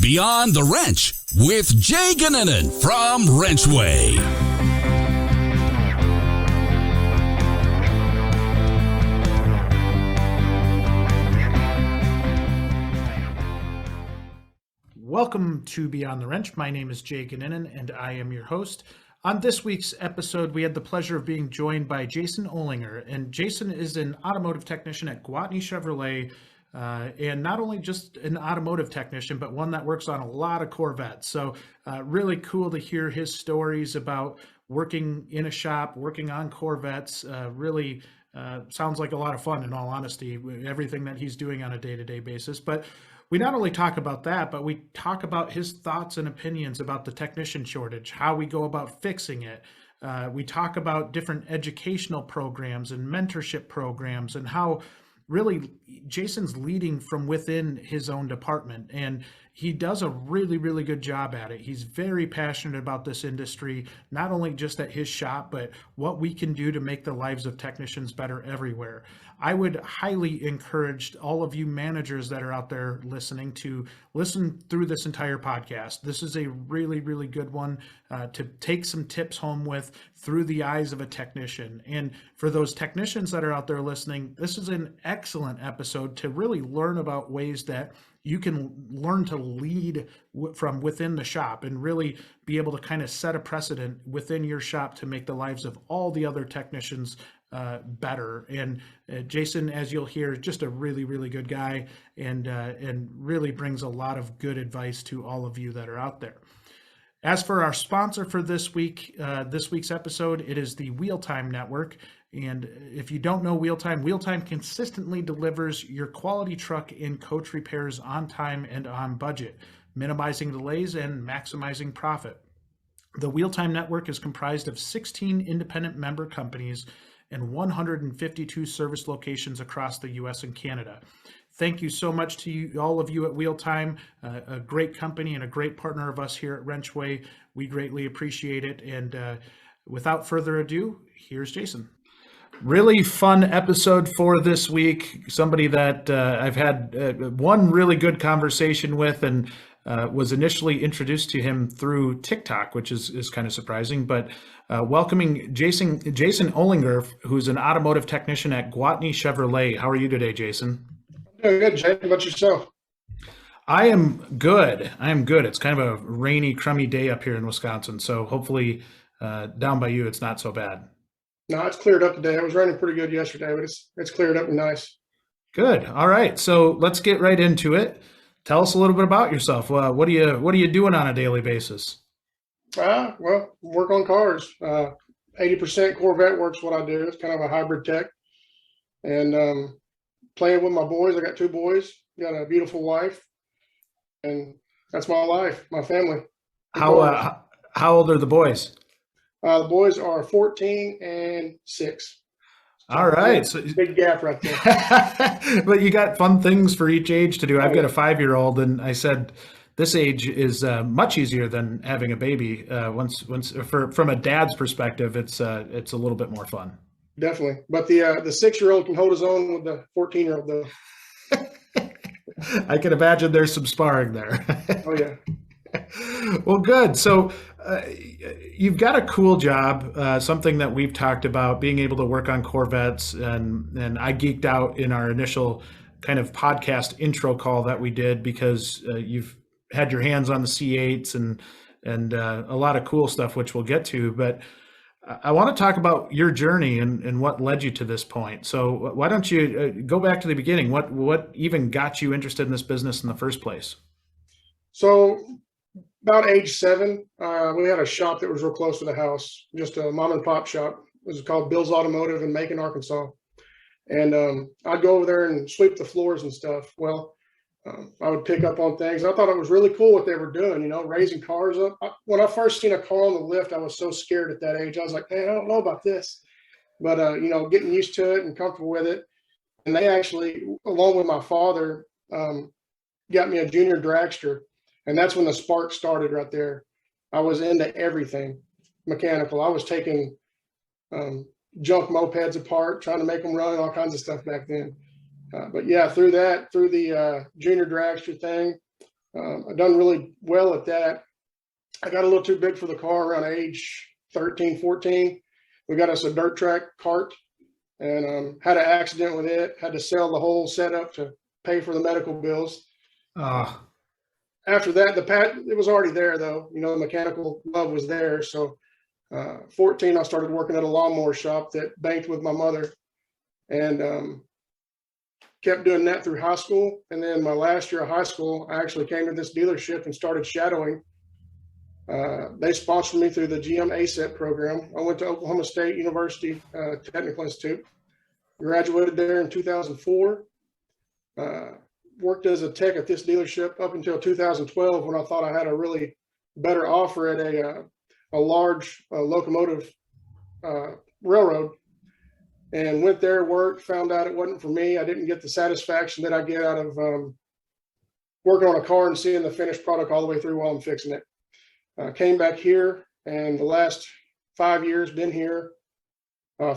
Beyond the Wrench with Jay Goninen from WrenchWay. Welcome to Beyond the Wrench. My name is Jay Goninen, and I am your host. On this week's episode, we had the pleasure of being joined by Jason Olinger, and Jason is an automotive technician at Gwatney Chevrolet, and not only just an automotive technician, but one that works on a lot of Corvettes. So really cool to hear his stories about working in a shop, working on Corvettes. Really sounds like a lot of fun, in all honesty, everything that he's doing on a day-to-day basis. But we not only talk about that, but we talk about his thoughts and opinions about the technician shortage, how we go about fixing it. We talk about different educational programs and mentorship programs and how really Jason's leading from within his own department, and he does a really, really good job at it. He's very passionate about this industry, not only just at his shop, but what we can do to make the lives of technicians better everywhere. I would highly encourage all of you managers that are out there listening to listen through this entire podcast. This is a really, really good one to take some tips home with through the eyes of a technician. And for those technicians that are out there listening, this is an excellent episode to really learn about ways that you can learn to lead from within the shop and really be able to kind of set a precedent within your shop to make the lives of all the other technicians better. And Jason, as you'll hear, is just a really, really good guy, and really brings a lot of good advice to all of you that are out there. As for our sponsor for this week's episode, it is the WheelTime Network. And if you don't know WheelTime consistently delivers your quality truck and coach repairs on time and on budget, minimizing delays and maximizing profit. The WheelTime Network is comprised of 16 independent member companies and 152 service locations across the U.S. and Canada. Thank you so much to you, all of you at WheelTime, a great company and a great partner of us here at WrenchWay. We greatly appreciate it. And without further ado, here's Jason. Really fun episode for this week. Somebody that I've had one really good conversation with, and was initially introduced to him through TikTok, which is kind of surprising. But welcoming Jason Olinger, who's an automotive technician at Gwatney Chevrolet. How are you today, Jason? Doing good, Jay. How about yourself? I am good. It's kind of a rainy, crummy day up here in Wisconsin, so hopefully down by you it's not so bad. No, it's cleared up today. It was raining pretty good yesterday, but it's cleared up and nice. Good. All right. So let's get right into it. Tell us a little bit about yourself. What are you doing on a daily basis? Well, work on cars. 80% Corvette work's what I do. It's kind of a hybrid tech. And playing with my boys. I got 2 boys, got a beautiful wife, and that's my life, my family. How old are the boys? The boys are 14 and 6. So all right. So big gap right there. But you got fun things for each age to do. I've got a 5-year-old, and I said this age is much easier than having a baby. From a dad's perspective, it's a little bit more fun. Definitely. But the 6-year-old can hold his own with the 14-year-old, though. I can imagine there's some sparring there. Oh, yeah. Well, good. So you've got a cool job, something that we've talked about, being able to work on Corvettes. And I geeked out in our initial kind of podcast intro call that we did because you've had your hands on the C8s and a lot of cool stuff, which we'll get to. But I want to talk about your journey and what led you to this point. So why don't you go back to the beginning? What even got you interested in this business in the first place? So about age 7, we had a shop that was real close to the house, just a mom and pop shop. It was called Bill's Automotive in Macon, Arkansas. And I'd go over there and sweep the floors and stuff. Well, I would pick up on things. I thought it was really cool what they were doing, raising cars up. When I first seen a car on the lift, I was so scared at that age. I was like, man, I don't know about this. But, getting used to it and comfortable with it. And they actually, along with my father, got me a junior dragster. And that's when the spark started right there. I was into everything mechanical. I was taking junk mopeds apart, trying to make them run, all kinds of stuff back then. But yeah, through the junior dragster thing, I've done really well at that. I got a little too big for the car around age 13, 14. We got us a dirt track cart and had an accident with it, had to sell the whole setup to pay for the medical bills. After that, it was already there though. You know, the mechanical love was there. So 14, I started working at a lawnmower shop that banked with my mother, and kept doing that through high school. And then my last year of high school, I actually came to this dealership and started shadowing. They sponsored me through the GM ASET program. I went to Oklahoma State University Technical Institute, graduated there in 2004. Worked as a tech at this dealership up until 2012, when I thought I had a really better offer at a large locomotive railroad, and went there, worked, found out it wasn't for me. I didn't get the satisfaction that I get out of working on a car and seeing the finished product all the way through while I'm fixing it. Came back here, and the last 5 years been here.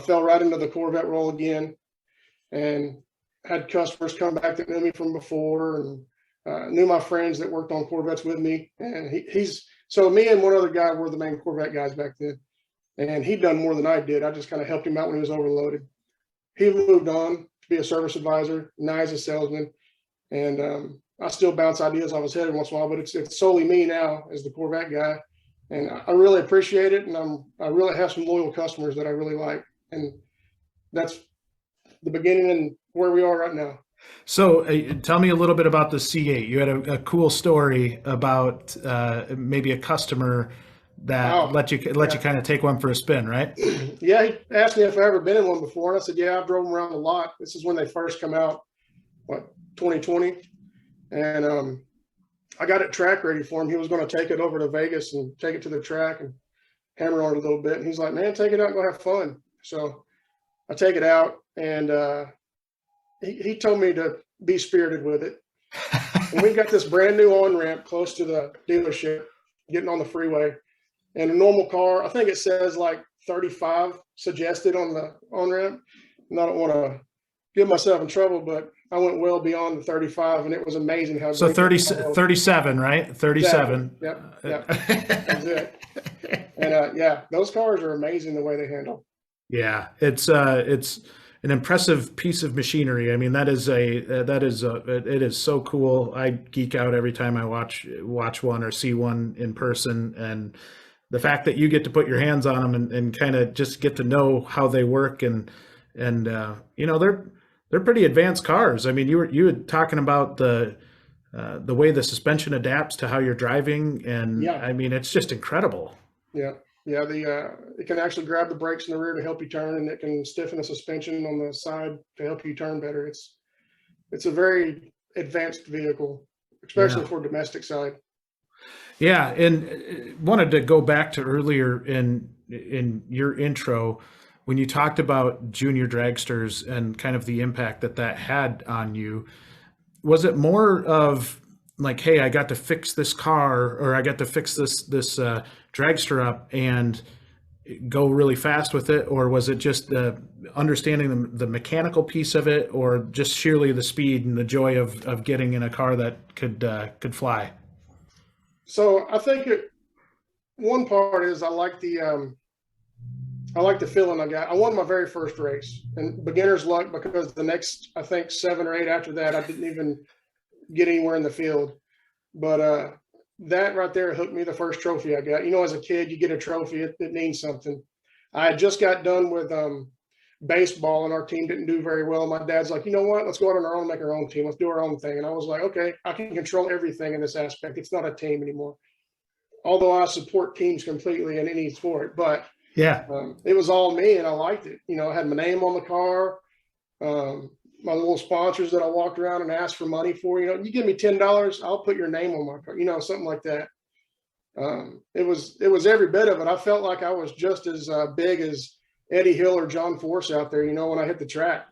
Fell right into the Corvette role again, and had customers come back that knew me from before, and knew my friends that worked on Corvettes with me. And so me and one other guy were the main Corvette guys back then, and he'd done more than I did. I just kind of helped him out when he was overloaded. He moved on to be a service advisor, now he's a salesman, and I still bounce ideas off his head every once in a while, but it's solely me now as the Corvette guy, and I really appreciate it. And I really have some loyal customers that I really like, and that's the beginning and where we are right now. So tell me a little bit about the C8. You had a cool story about maybe a customer that let you kind of take one for a spin, right? Yeah, he asked me if I ever been in one before, and I said, yeah, I've drove them around a lot. This is when they first come out, 2020, and I got it track ready for him. He was going to take it over to Vegas and take it to the track and hammer on it a little bit. And he's like, man, take it out and go have fun. So I take it out, and he told me to be spirited with it. And we've got this brand new on-ramp close to the dealership, getting on the freeway. And a normal car, I think it says like 35 suggested on the on-ramp. And I don't want to get myself in trouble, but I went well beyond the 35, and it was amazing how. So 37, right? 37. Yep. That's it. And yeah, those cars are amazing the way they handle. Yeah, it's an impressive piece of machinery. I mean, it is so cool. I geek out every time I watch one or see one in person, and the fact that you get to put your hands on them and kind of just get to know how they work, and you know, they're pretty advanced cars. I mean, you were talking about the way the suspension adapts to how you're driving, and yeah. I mean, it's just incredible. Yeah. Yeah, it can actually grab the brakes in the rear to help you turn, and it can stiffen the suspension on the side to help you turn better. It's a very advanced vehicle, especially for domestic side. Yeah, and wanted to go back to earlier in your intro when you talked about junior dragsters and kind of the impact that had on you. Was it more of like, hey, I got to fix this car, or I got to fix this dragster up and go really fast with it? Or was it just understanding the mechanical piece of it, or just sheerly the speed and the joy of getting in a car that could fly? So I think one part is I like the feeling I got. I won my very first race, and beginner's luck, because the next, I think 7 or 8 after that, I didn't even get anywhere in the field. But that right there hooked me, the first trophy I got. You know, as a kid, you get a trophy, it means something. I had just got done with baseball, and our team didn't do very well. My dad's like, you know what, let's go out on our own, make our own team. Let's do our own thing. And I was like, okay, I can control everything in this aspect. It's not a team anymore. Although I support teams completely in any sport, but yeah, it was all me, and I liked it. You know, I had my name on the car. My little sponsors that I walked around and asked for money for, you know, you give me $10, I'll put your name on my car, you know, something like that. It was every bit of it. I felt like I was just as big as Eddie Hill or John Force out there, you know, when I hit the track.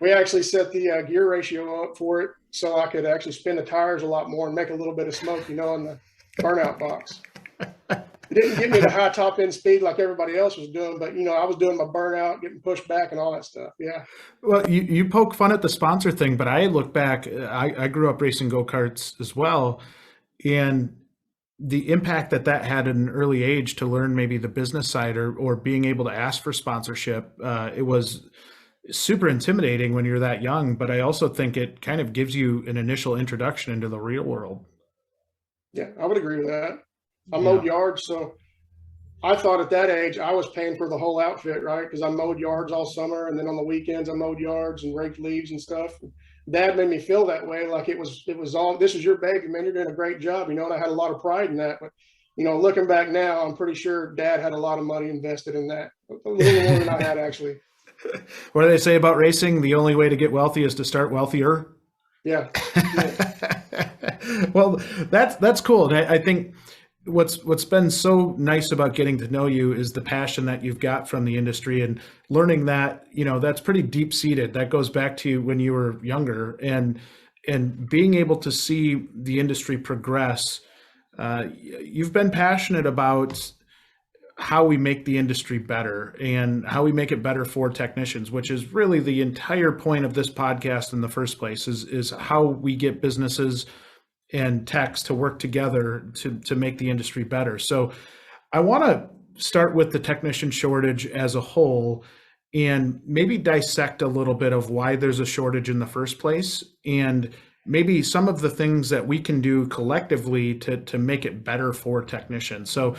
We actually set the gear ratio up for it so I could actually spin the tires a lot more and make a little bit of smoke, you know, in the burnout box. It didn't get me the high top end speed like everybody else was doing, but, you know, I was doing my burnout, getting pushed back and all that stuff. Yeah. Well, you poke fun at the sponsor thing, but I look back, I grew up racing go-karts as well. and the impact that that had at an early age to learn maybe the business side or being able to ask for sponsorship. It was super intimidating when you're that young, but I also think it kind of gives you an initial introduction into the real world. Yeah, I would agree with that. I Yeah. mowed yards, so I thought at that age I was paying for the whole outfit, right? Because I mowed yards all summer, and then on the weekends I mowed yards and raked leaves and stuff. Dad made me feel that way, like it was all, this is your baby, man. You're doing a great job, and I had a lot of pride in that. But looking back now, I'm pretty sure Dad had a lot of money invested in that, a little more than I had actually. What do they say about racing? The only way to get wealthy is to start wealthier. Yeah. Well, that's cool. And I think what's been so nice about getting to know you is the passion that you've got from the industry and learning that, that's pretty deep seated. That goes back to when you were younger and being able to see the industry progress. You've been passionate about how we make the industry better and how we make it better for technicians, which is really the entire point of this podcast in the first place, is how we get businesses and techs to work together to make the industry better. So I want to start with the technician shortage as a whole and maybe dissect a little bit of why there's a shortage in the first place and maybe some of the things that we can do collectively to make it better for technicians. So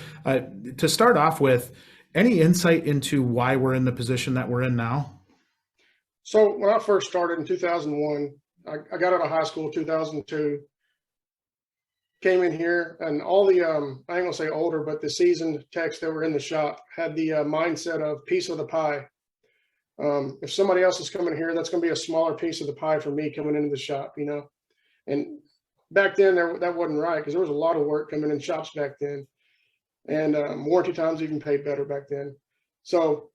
to start off with, any insight into why we're in the position that we're in now? So when I first started in 2001, I got out of high school in 2002, came in here, and all the, I ain't gonna say older, but the seasoned techs that were in the shop had the mindset of piece of the pie. If somebody else is coming here, that's gonna be a smaller piece of the pie for me coming into the shop, And back then, that wasn't right because there was a lot of work coming in shops back then, and warranty times even paid better back then. So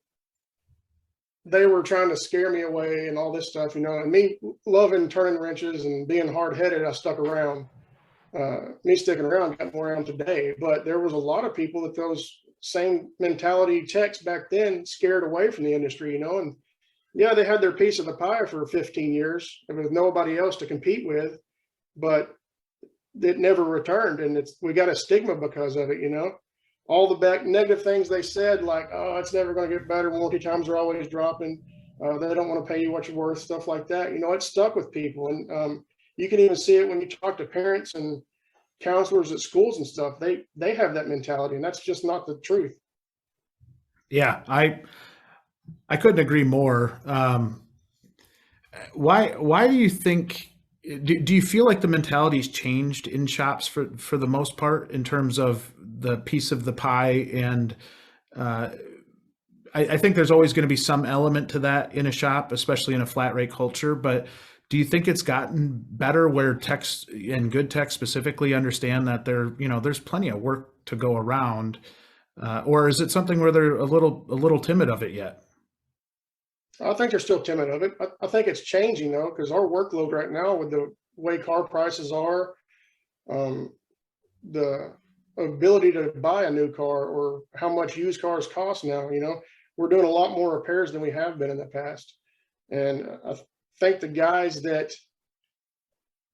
they were trying to scare me away and all this stuff, And me loving turning wrenches and being hard headed, I stuck around. Me sticking around got more around today, but there was a lot of people that those same mentality techs back then scared away from the industry, And yeah, they had their piece of the pie for 15 years and with nobody else to compete with. But it never returned, and we got a stigma because of it. All the negative things they said, like, oh, it's never going to get better, warranty times are always dropping, they don't want to pay you what you're worth, stuff like that. It stuck with people, and you can even see it when you talk to parents and counselors at schools and stuff. They have that mentality, and that's just not the truth. Yeah, I couldn't agree more. Why do you think? Do you feel like the mentality's changed in shops for the most part in terms of the piece of the pie? And I think there's always going to be some element to that in a shop, especially in a flat rate culture. But do you think it's gotten better where techs and good techs specifically understand that there's plenty of work to go around, or is it something where they're a little timid of it yet? I think they're still timid of it. I think it's changing though, because our workload right now with the way car prices are, the ability to buy a new car or how much used cars cost now, we're doing a lot more repairs than we have been in the past. And I think the guys that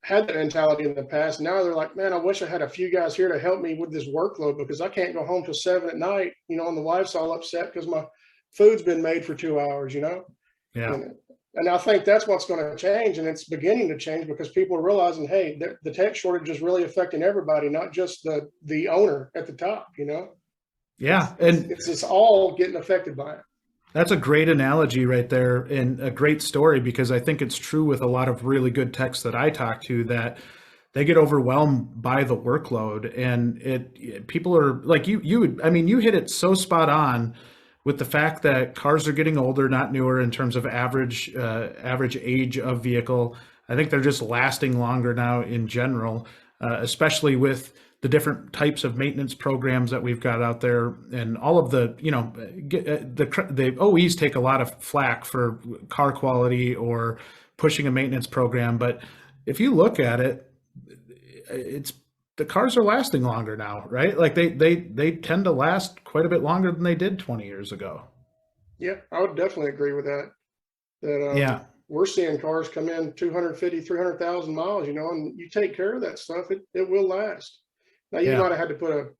had that mentality in the past, now they're like, man, I wish I had a few guys here to help me with this workload because I can't go home till 7 at night, and the wife's all upset because my food's been made for 2 hours, Yeah. And I think that's what's going to change, and it's beginning to change because people are realizing, hey, the tech shortage is really affecting everybody, not just the owner at the top, Yeah, it's all getting affected by it. That's a great analogy right there and a great story because I think it's true with a lot of really good techs that I talk to that they get overwhelmed by the workload and people are like you hit it so spot on with the fact that cars are getting older, not newer in terms of average age of vehicle. I think they're just lasting longer now in general, especially with the different types of maintenance programs that we've got out there and all of the OEs take a lot of flack for car quality or pushing a maintenance program. But if you look at it, the cars are lasting longer now, right? Like they tend to last quite a bit longer than they did 20 years ago. Yeah, I would definitely agree with that. Yeah. we're seeing cars come in 250, 300,000 miles, and you take care of that stuff, it will last. Now you Yeah. might have had to put a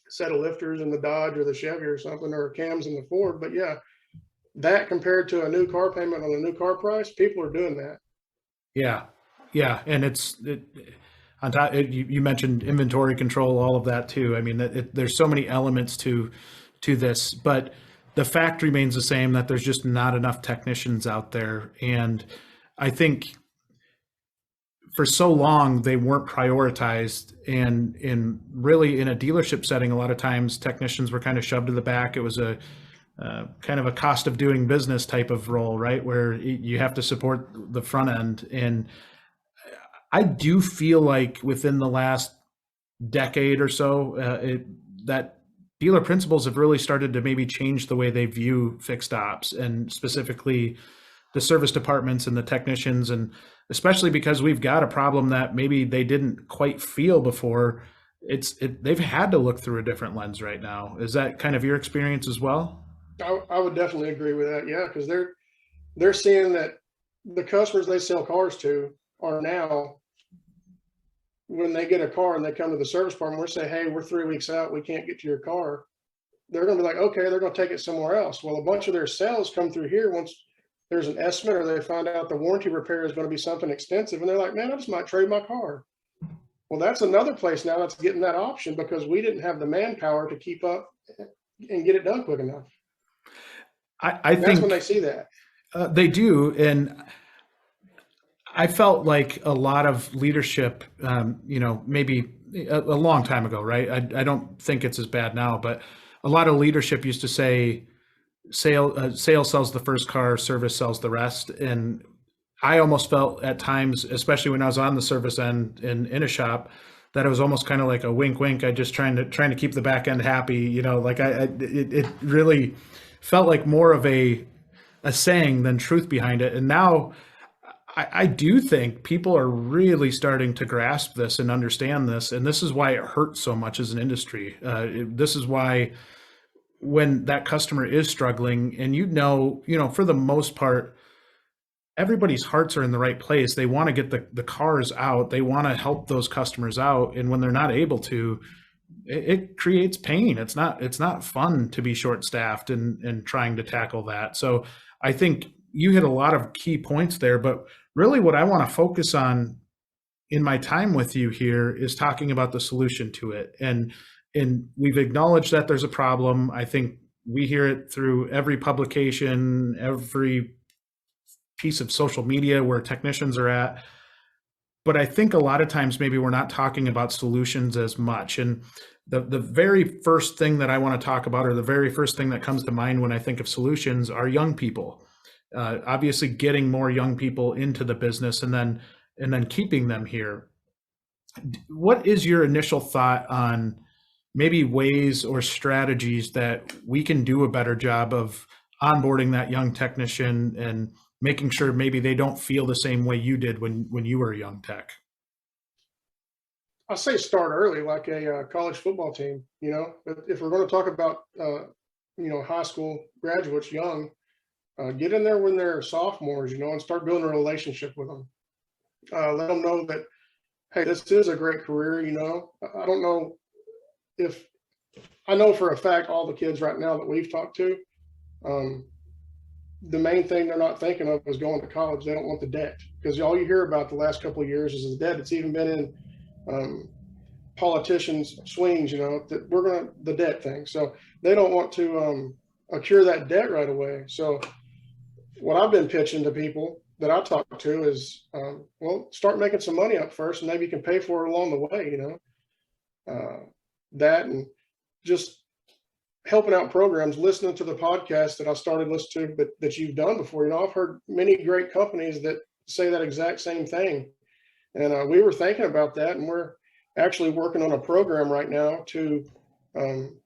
set of lifters in the Dodge or the Chevy or something, or cams in the Ford, but yeah, that compared to a new car payment on a new car price, people are doing that. Yeah. Yeah. And on top, you mentioned inventory control, all of that too. I mean, there's so many elements to this, but the fact remains the same, that there's just not enough technicians out there. And I think for so long they weren't prioritized, and really in a dealership setting, a lot of times technicians were kind of shoved to the back. It was a kind of a cost of doing business type of role, right? Where you have to support the front end. And I do feel like within the last decade or so, that dealer principals have really started to maybe change the way they view fixed ops, and specifically the service departments and the technicians, and especially because we've got a problem that maybe they didn't quite feel before. They've had to look through a different lens right now. Is that kind of your experience as well? I would definitely agree with that. Yeah, because they're seeing that the customers they sell cars to are now, when they get a car and they come to the service department, we say, hey, we're 3 weeks out, we can't get to your car. They're going to be like, okay, they're going to take it somewhere else. Well, a bunch of their sales come through here once there's an estimate, or they find out the warranty repair is going to be something extensive, and they're like, man, I just might trade my car. Well, that's another place now that's getting that option, because we didn't have the manpower to keep up and get it done quick enough. I That's think when they see that. they do. And I felt like a lot of leadership, maybe a long time ago, right? I don't think it's as bad now, but a lot of leadership used to say, sale sells the first car, service sells the rest. And I almost felt at times, especially when I was on the service end in a shop, that it was almost kind of like a wink, wink. I just trying to keep the back end happy, like it really felt like more of a saying than truth behind it. And now I do think people are really starting to grasp this and understand this. And this is why it hurts so much as an industry. This is why when that customer is struggling, and for the most part, everybody's hearts are in the right place. They want to get the cars out. They want to help those customers out. And when they're not able to, it creates pain. It's not fun to be short staffed and trying to tackle that. So I think you hit a lot of key points there, but really what I want to focus on in my time with you here is talking about the solution to it. And we've acknowledged that there's a problem. I think we hear it through every publication, every piece of social media where technicians are at. But I think a lot of times maybe we're not talking about solutions as much. And the very first thing that I want to talk about, or the very first thing that comes to mind when I think of solutions, are young people. Obviously getting more young people into the business and then keeping them here. What is your initial thought on maybe ways or strategies that we can do a better job of onboarding that young technician and making sure maybe they don't feel the same way you did when you were a young tech? I say start early, like a college football team. If we're going to talk about high school graduates young, get in there when they're sophomores, and start building a relationship with them. Let them know that, hey, this is a great career. I don't know if I know for a fact all the kids right now that we've talked to, the main thing they're not thinking of is going to college. They don't want the debt, because all you hear about the last couple of years is the debt. It's even been in politicians' swings, that we're going to the debt thing. So they don't want to cure that debt right away. So what I've been pitching to people that I talk to is, start making some money up first, and maybe you can pay for it along the way, that, and just helping out programs, listening to the podcast that I started listening to, but that you've done before. I've heard many great companies that say that exact same thing. And we were thinking about that, and we're actually working on a program right now to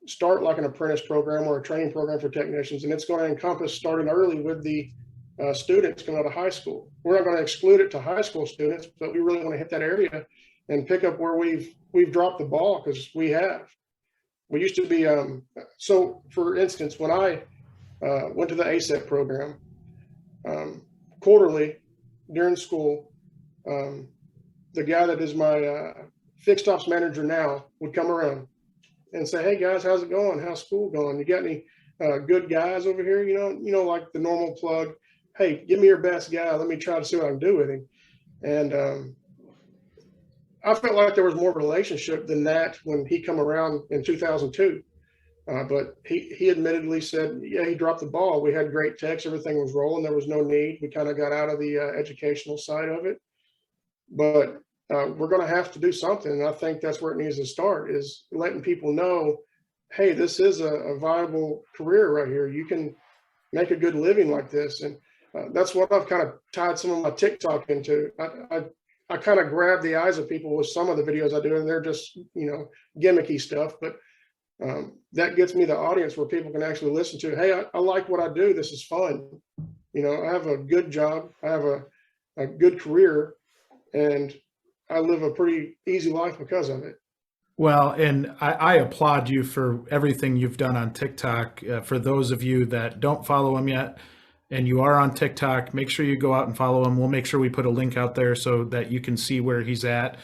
start like an apprentice program or a training program for technicians. And it's going to encompass starting early with the students coming out of high school. We're not going to exclude it to high school students, but we really want to hit that area and pick up where we've dropped the ball, because we have. We used to be, so for instance, when I went to the ASEP program, quarterly during school, the guy that is my fixed ops manager now would come around and say, "Hey guys, how's it going? How's school going? You got any good guys over here? Like the normal plug. Hey, give me your best guy. Let me try to see what I can do with him." And I felt like there was more relationship than that when he come around in 2002. But he admittedly said, yeah, he dropped the ball. We had great techs. Everything was rolling. There was no need. We kind of got out of the educational side of it. But we're going to have to do something. And I think that's where it needs to start, is letting people know, hey, this is a viable career right here. You can make a good living like this. And that's what I've kind of tied some of my TikTok into. I kind of grab the eyes of people with some of the videos I do, and they're just, gimmicky stuff. But that gets me the audience where people can actually listen to, hey, I like what I do. This is fun. I have a good job. I have a good career, and I live a pretty easy life because of it. Well, and I applaud you for everything you've done on TikTok. For those of you that don't follow him yet, and you are on TikTok, make sure you go out and follow him. We'll make sure we put a link out there so that you can see where he's at.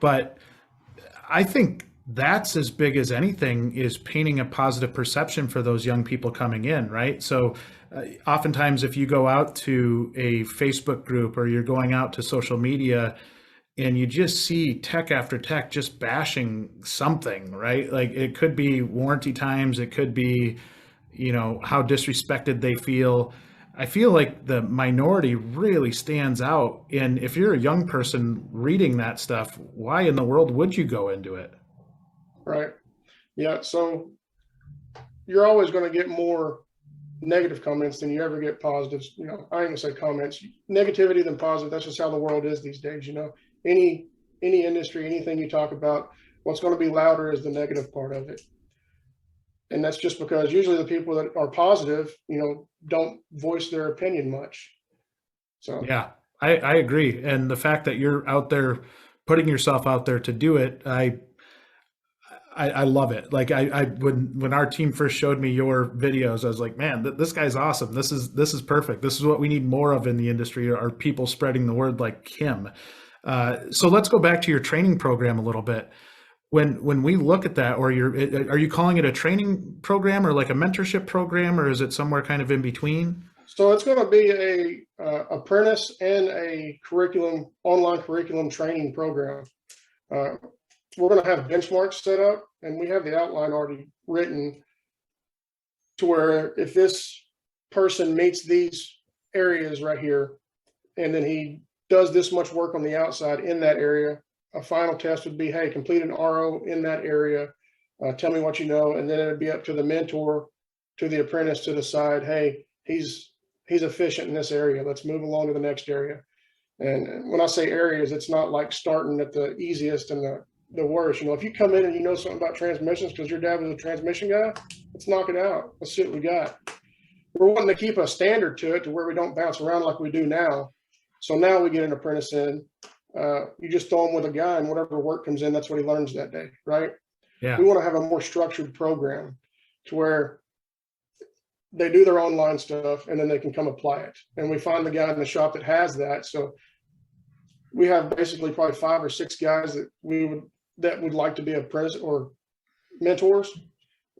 But I think that's as big as anything, is painting a positive perception for those young people coming in, right? So oftentimes if you go out to a Facebook group or you're going out to social media and you just see tech after tech just bashing something, right? Like it could be warranty times, it could be, how disrespected they feel. I feel like the minority really stands out. And if you're a young person reading that stuff, why in the world would you go into it? Right. Yeah. So you're always going to get more negative comments than you ever get positives. I ain't gonna say comments, negativity than positive. That's just how the world is these days. Any industry, anything you talk about, what's going to be louder is the negative part of it. And that's just because usually the people that are positive, don't voice their opinion much. So yeah, I agree. And the fact that you're out there putting yourself out there to do it, I love it. Like when our team first showed me your videos, I was like, man, this guy's awesome. This is perfect. This is what we need more of in the industry, are people spreading the word like him. So let's go back to your training program a little bit. When we look at that, or are you calling it a training program or like a mentorship program, or is it somewhere kind of in between? So it's going to be a apprentice and a online curriculum training program. We're going to have benchmarks set up, and we have the outline already written to where if this person meets these areas right here, and then he does this much work on the outside in that area, a final test would be, hey, complete an RO in that area. Tell me what you know. And then it'd be up to the mentor, to the apprentice to decide, hey, he's efficient in this area. Let's move along to the next area. And when I say areas, it's not like starting at the easiest and the worst. If you come in and you know something about transmissions because your dad was a transmission guy, let's knock it out. Let's see what we got. We're wanting to keep a standard to it to where we don't bounce around like we do now. So now we get an apprentice in. You just throw him with a guy, and whatever work comes in, that's what he learns that day, right? Yeah. We want to have a more structured program to where they do their online stuff and then they can come apply it. And we find the guy in the shop that has that. So we have basically probably 5 or 6 guys that would like to be apprentice or mentors.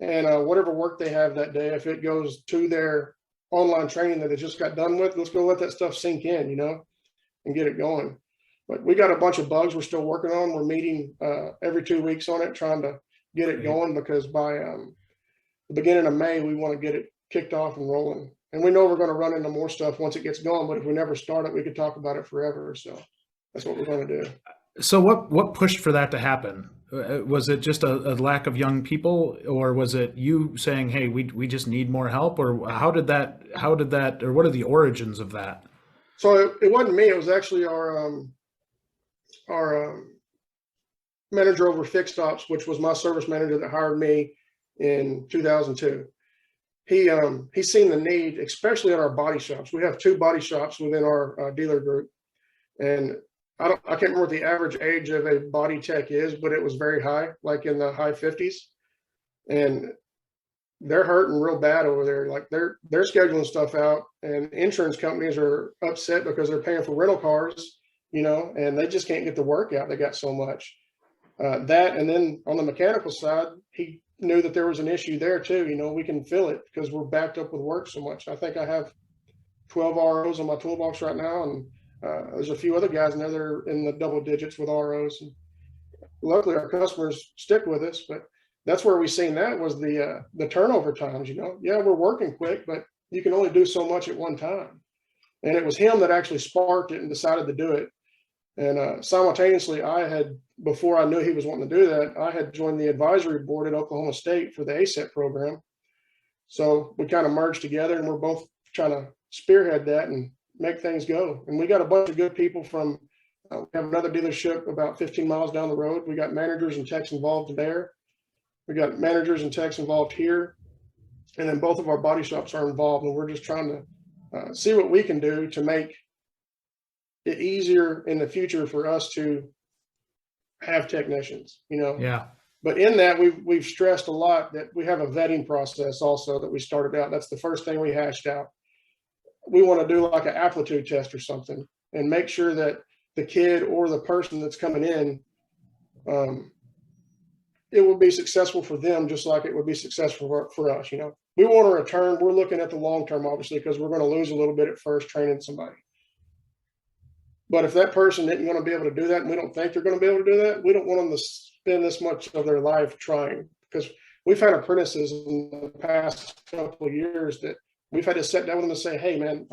And whatever work they have that day, if it goes to their online training that they just got done with, let's go let that stuff sink in, and get it going. But we got a bunch of bugs we're still working on. We're meeting every 2 weeks on it, trying to get it going, because by the beginning of May, we want to get it kicked off and rolling. And we know we're going to run into more stuff once it gets going, but if we never start it, we could talk about it forever. So that's what we're going to do. So what pushed for that to happen? Was it just a lack of young people, or was it you saying, hey, we just need more help? Or how did that, or what are the origins of that? So it wasn't me. It was actually our manager over fixed ops, which was my service manager that hired me in 2002. He's seen the need, especially in our body shops. We have 2 body shops within our dealer group, and I can't remember what the average age of a body tech is, but it was very high, like in the high 50s. And they're hurting real bad over there. Like they're scheduling stuff out, and insurance companies are upset because they're paying for rental cars, and they just can't get the work out. They got so much. That, and then on the mechanical side, he knew that there was an issue there too. We can feel it because we're backed up with work so much. I think I have 12 ROs on my toolbox right now, and there's a few other guys in there that are in the double digits with ROs. And luckily, our customers stick with us, but that's where we seen that was the turnover times. Yeah, we're working quick, but you can only do so much at one time. And it was him that actually sparked it and decided to do it. And simultaneously, before I knew he was wanting to do that, I had joined the advisory board at Oklahoma State for the ASEP program. So we kind of merged together, and we're both trying to spearhead that and make things go. And we got a bunch of good people from, we have another dealership about 15 miles down the road. We got managers and techs involved there. We got managers and techs involved here. And then both of our body shops are involved, and we're just trying to see what we can do to make it easier in the future for us to have technicians, Yeah. But in that, we've stressed a lot that we have a vetting process also that we started out. That's the first thing we hashed out. We want to do like an aptitude test or something and make sure that the kid or the person that's coming in, it will be successful for them just like it would be successful for us. We want a return. We're looking at the long term, obviously, because we're going to lose a little bit at first training somebody. But if that person isn't going to be able to do that, and we don't think they're going to be able to do that, we don't want them to spend this much of their life trying. Because we've had apprentices in the past couple of years that we've had to sit down with them and say, hey, man,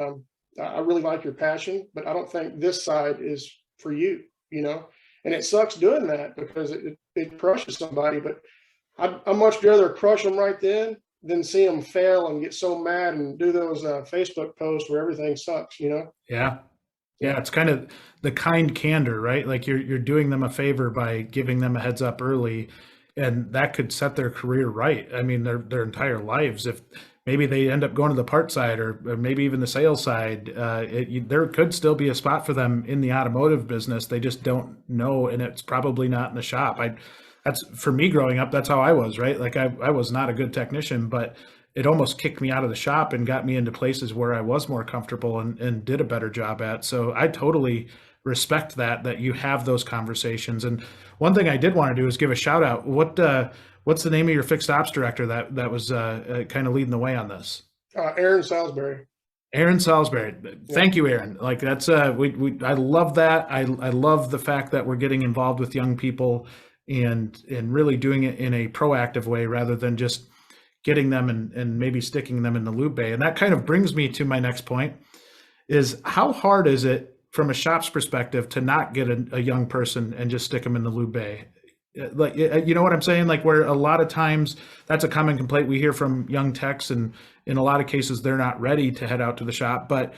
I really like your passion, but I don't think this side is for you, And it sucks doing that because it crushes somebody. But I'd much rather crush them right then than see them fail and get so mad and do those Facebook posts where everything sucks, Yeah. Yeah, it's kind of the kind candor, right? Like you're doing them a favor by giving them a heads up early, and that could set their career right. I mean, their entire lives. If maybe they end up going to the part side or maybe even the sales side, there could still be a spot for them in the automotive business. They just don't know, and it's probably not in the shop. That's for me growing up. That's how I was, right? Like I was not a good technician, but it almost kicked me out of the shop and got me into places where I was more comfortable and did a better job at. So I totally respect that you have those conversations. And one thing I did want to do is give a shout out. What's the name of your fixed ops director that was kind of leading the way on this? Aaron Salisbury. Aaron Salisbury. Thank you, Aaron. Like that's I love that. I love the fact that we're getting involved with young people and really doing it in a proactive way rather than just getting them and maybe sticking them in the lube bay. And that kind of brings me to my next point is how hard is it from a shop's perspective to not get a young person and just stick them in the lube bay? Like, you know what I'm saying? Like where a lot of times that's a common complaint we hear from young techs, and in a lot of cases, they're not ready to head out to the shop, but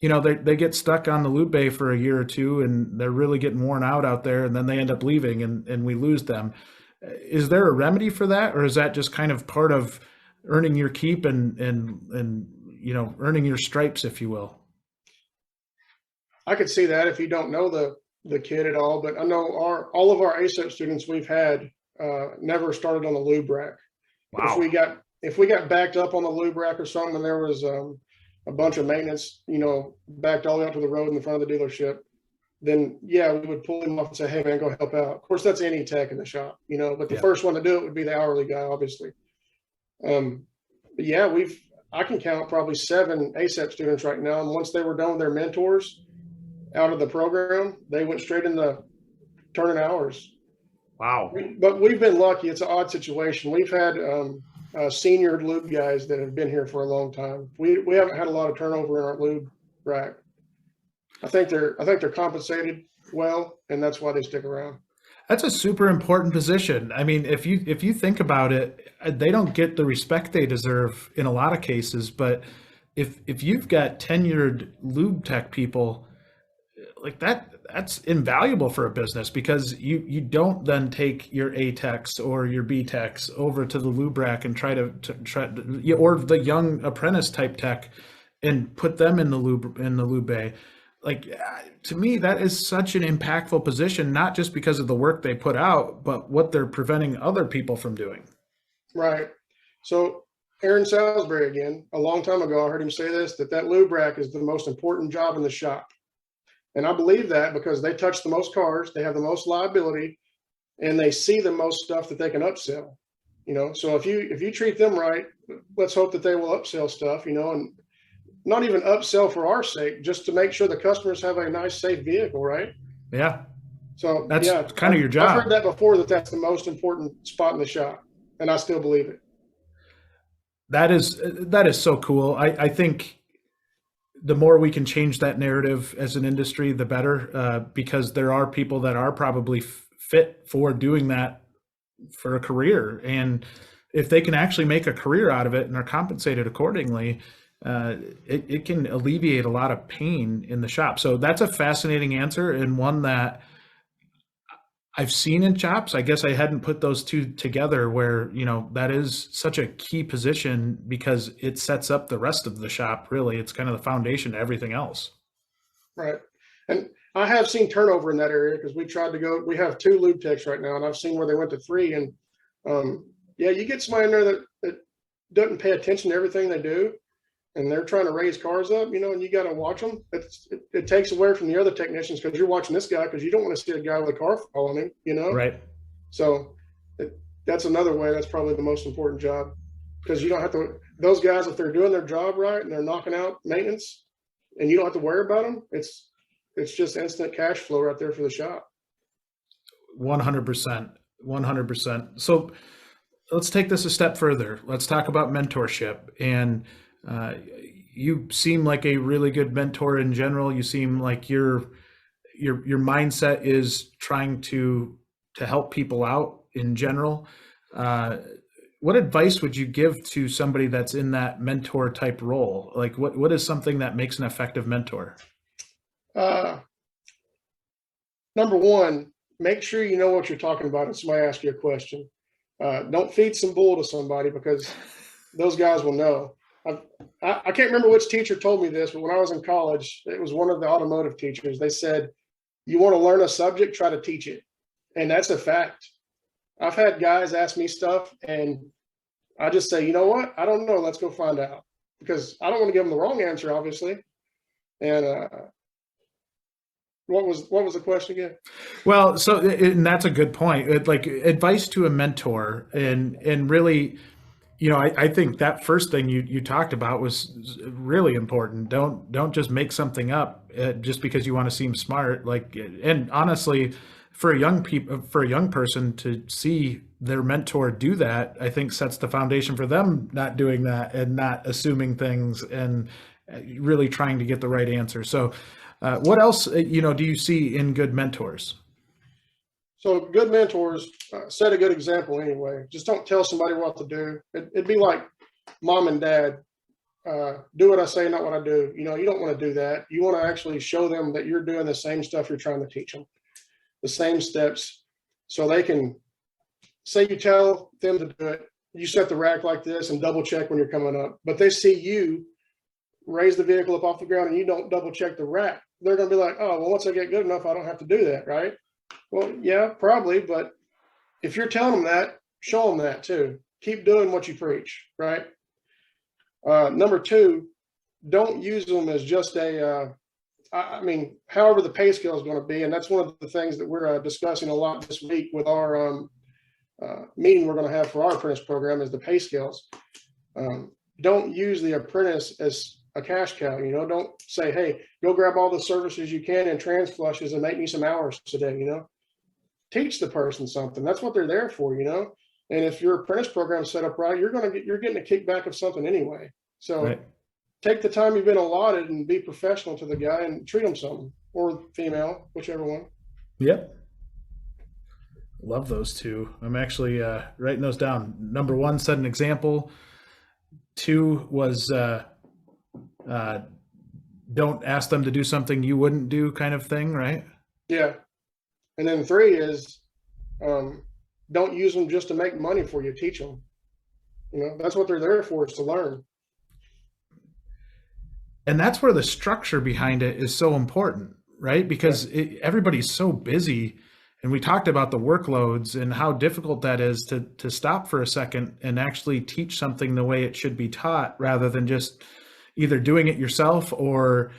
they get stuck on the lube bay for a year or two and they're really getting worn out there. And then they end up leaving and we lose them. Is there a remedy for that, or is that just kind of part of earning your keep and earning your stripes, if you will? I could see that if you don't know the kid at all, but I know all of our ASEP students we've had never started on the lube rack. Wow. If we got backed up on the lube rack or something, and there was a bunch of maintenance, backed all the way out to the road in the front of the dealership, then yeah, we would pull him off and say, hey man, go help out. Of course, that's any tech in the shop, but the first one to do it would be the hourly guy, obviously. But yeah, I can count probably 7 ASEP students right now. And once they were done with their mentors out of the program, they went straight into turning hours. Wow. But we've been lucky. It's an odd situation. We've had senior lube guys that have been here for a long time. We haven't had a lot of turnover in our lube rack. I think they're compensated well, and that's why they stick around. That's a super important position. I mean, if you think about it, they don't get the respect they deserve in a lot of cases. But if you've got tenured lube tech people like that's invaluable for a business, because you don't then take your A techs or your B techs over to the lube rack and try or the young apprentice type tech and put them in the lube bay. Like, to me, that is such an impactful position, not just because of the work they put out, but what they're preventing other people from doing. Right. So Aaron Salisbury again, a long time ago, I heard him say this, that lube rack is the most important job in the shop. And I believe that because they touch the most cars, they have the most liability, and they see the most stuff that they can upsell. So if you treat them right, let's hope that they will upsell stuff, and not even upsell for our sake, just to make sure the customers have a nice, safe vehicle, right? Yeah. So that's kind of your job. I've heard that before, that's the most important spot in the shop, and I still believe it. That is so cool. I think the more we can change that narrative as an industry, the better, because there are people that are probably fit for doing that for a career. And if they can actually make a career out of it and are compensated accordingly, it can alleviate a lot of pain in the shop. So that's a fascinating answer, and one that I've seen in shops. I guess I hadn't put those two together, where, that is such a key position because it sets up the rest of the shop. Really, it's kind of the foundation to everything else. Right. And I have seen turnover in that area because we have 2 lube techs right now, and I've seen where they went to 3. And you get somebody in there that doesn't pay attention to everything they do, and they're trying to raise cars up, and you got to watch them. It takes away from the other technicians because you're watching this guy because you don't want to see a guy with a car following him, Right. So that's another way. That's probably the most important job, because you don't have to, those guys, if they're doing their job right and they're knocking out maintenance and you don't have to worry about them, it's just instant cash flow right there for the shop. 100%. 100%. So let's take this a step further. Let's talk about mentorship. And you seem like a really good mentor in general. You seem like your mindset is trying to help people out in general. What advice would you give to somebody that's in that mentor type role? Like what is something that makes an effective mentor? Number one, make sure you know what you're talking about if somebody asks you a question. Don't feed some bull to somebody, because those guys will know. I can't remember which teacher told me this, but when I was in college, it was one of the automotive teachers. They said, you want to learn a subject, try to teach it. And that's a fact. I've had guys ask me stuff, and I just say, you know what? I don't know. Let's go find out, because I don't want to give them the wrong answer, obviously. And what was the question again? Well, and that's a good point. Like advice to a mentor, and really, I think that first thing you talked about was really important. Don't just make something up just because you want to seem smart. And honestly, for a young person to see their mentor do that, I think sets the foundation for them not doing that and not assuming things and really trying to get the right answer. So, what else, do you see in good mentors? So good mentors set a good example anyway. Just don't tell somebody what to do. It'd be like mom and dad, do what I say, not what I do. You don't want to do that. You want to actually show them that you're doing the same stuff you're trying to teach them, the same steps, so they can, say you tell them to do it, you set the rack like this and double check when you're coming up, but they see you raise the vehicle up off the ground and you don't double check the rack. They're going to be like, oh, well, once I get good enough, I don't have to do that, right? Well, yeah, probably. But if you're telling them that, show them that too. Keep doing what you preach, right? Number 2, don't use them as just however the pay scale is going to be. And that's one of the things that we're discussing a lot this week with our meeting we're going to have for our apprentice program, is the pay scales. Don't use the apprentice as a cash cow. Don't say, hey, go grab all the services you can and trans flushes and make me some hours today. Teach the person something. That's what they're there for. And if your apprentice program set up right, you're getting a kickback of something anyway. So right. Take the time you've been allotted and be professional to the guy and treat him something, or female, whichever one. Yep. Love those 2. I'm actually writing those down. Number 1, set an example. 2 was don't ask them to do something you wouldn't do, kind of thing, right? Yeah. And then 3 is don't use them just to make money for you. Teach them. That's what they're there for, is to learn. And that's where the structure behind it is so important, right? Because everybody's so busy, And we talked about the workloads and how difficult that is to stop for a second and actually teach something the way it should be taught, rather than just either doing it yourself or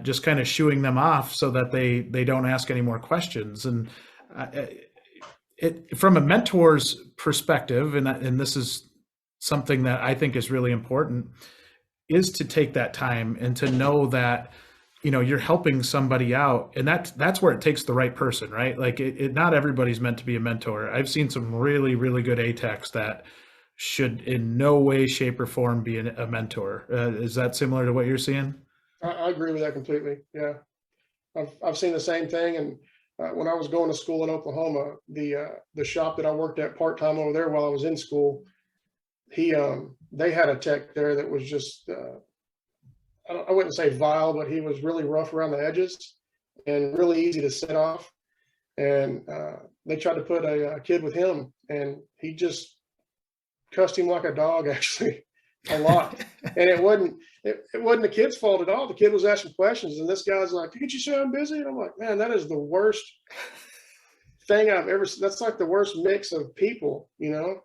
just kind of shooing them off so that they don't ask any more questions. And from a mentor's perspective, and this is something that I think is really important, is to take that time and to know that, you know, you're helping somebody out, and that's where it takes the right person, right? Like not everybody's meant to be a mentor. I've seen some really, really good ATECs that should in no way, shape, or form be a mentor. Is that similar to what you're seeing? I agree with that completely. Yeah, I've seen the same thing. And when I was going to school in Oklahoma, the shop that I worked at part time over there while I was in school, they had a tech there that was just I wouldn't say vile, but he was really rough around the edges and really easy to set off. And they tried to put a kid with him, and he just cussed him like a dog, actually, a lot. And it wasn't the kid's fault at all. The kid was asking questions, and this guy's like, "Can't you say I'm busy?" And I'm like, "Man, that is the worst thing I've ever seen. That's like the worst mix of people, you know."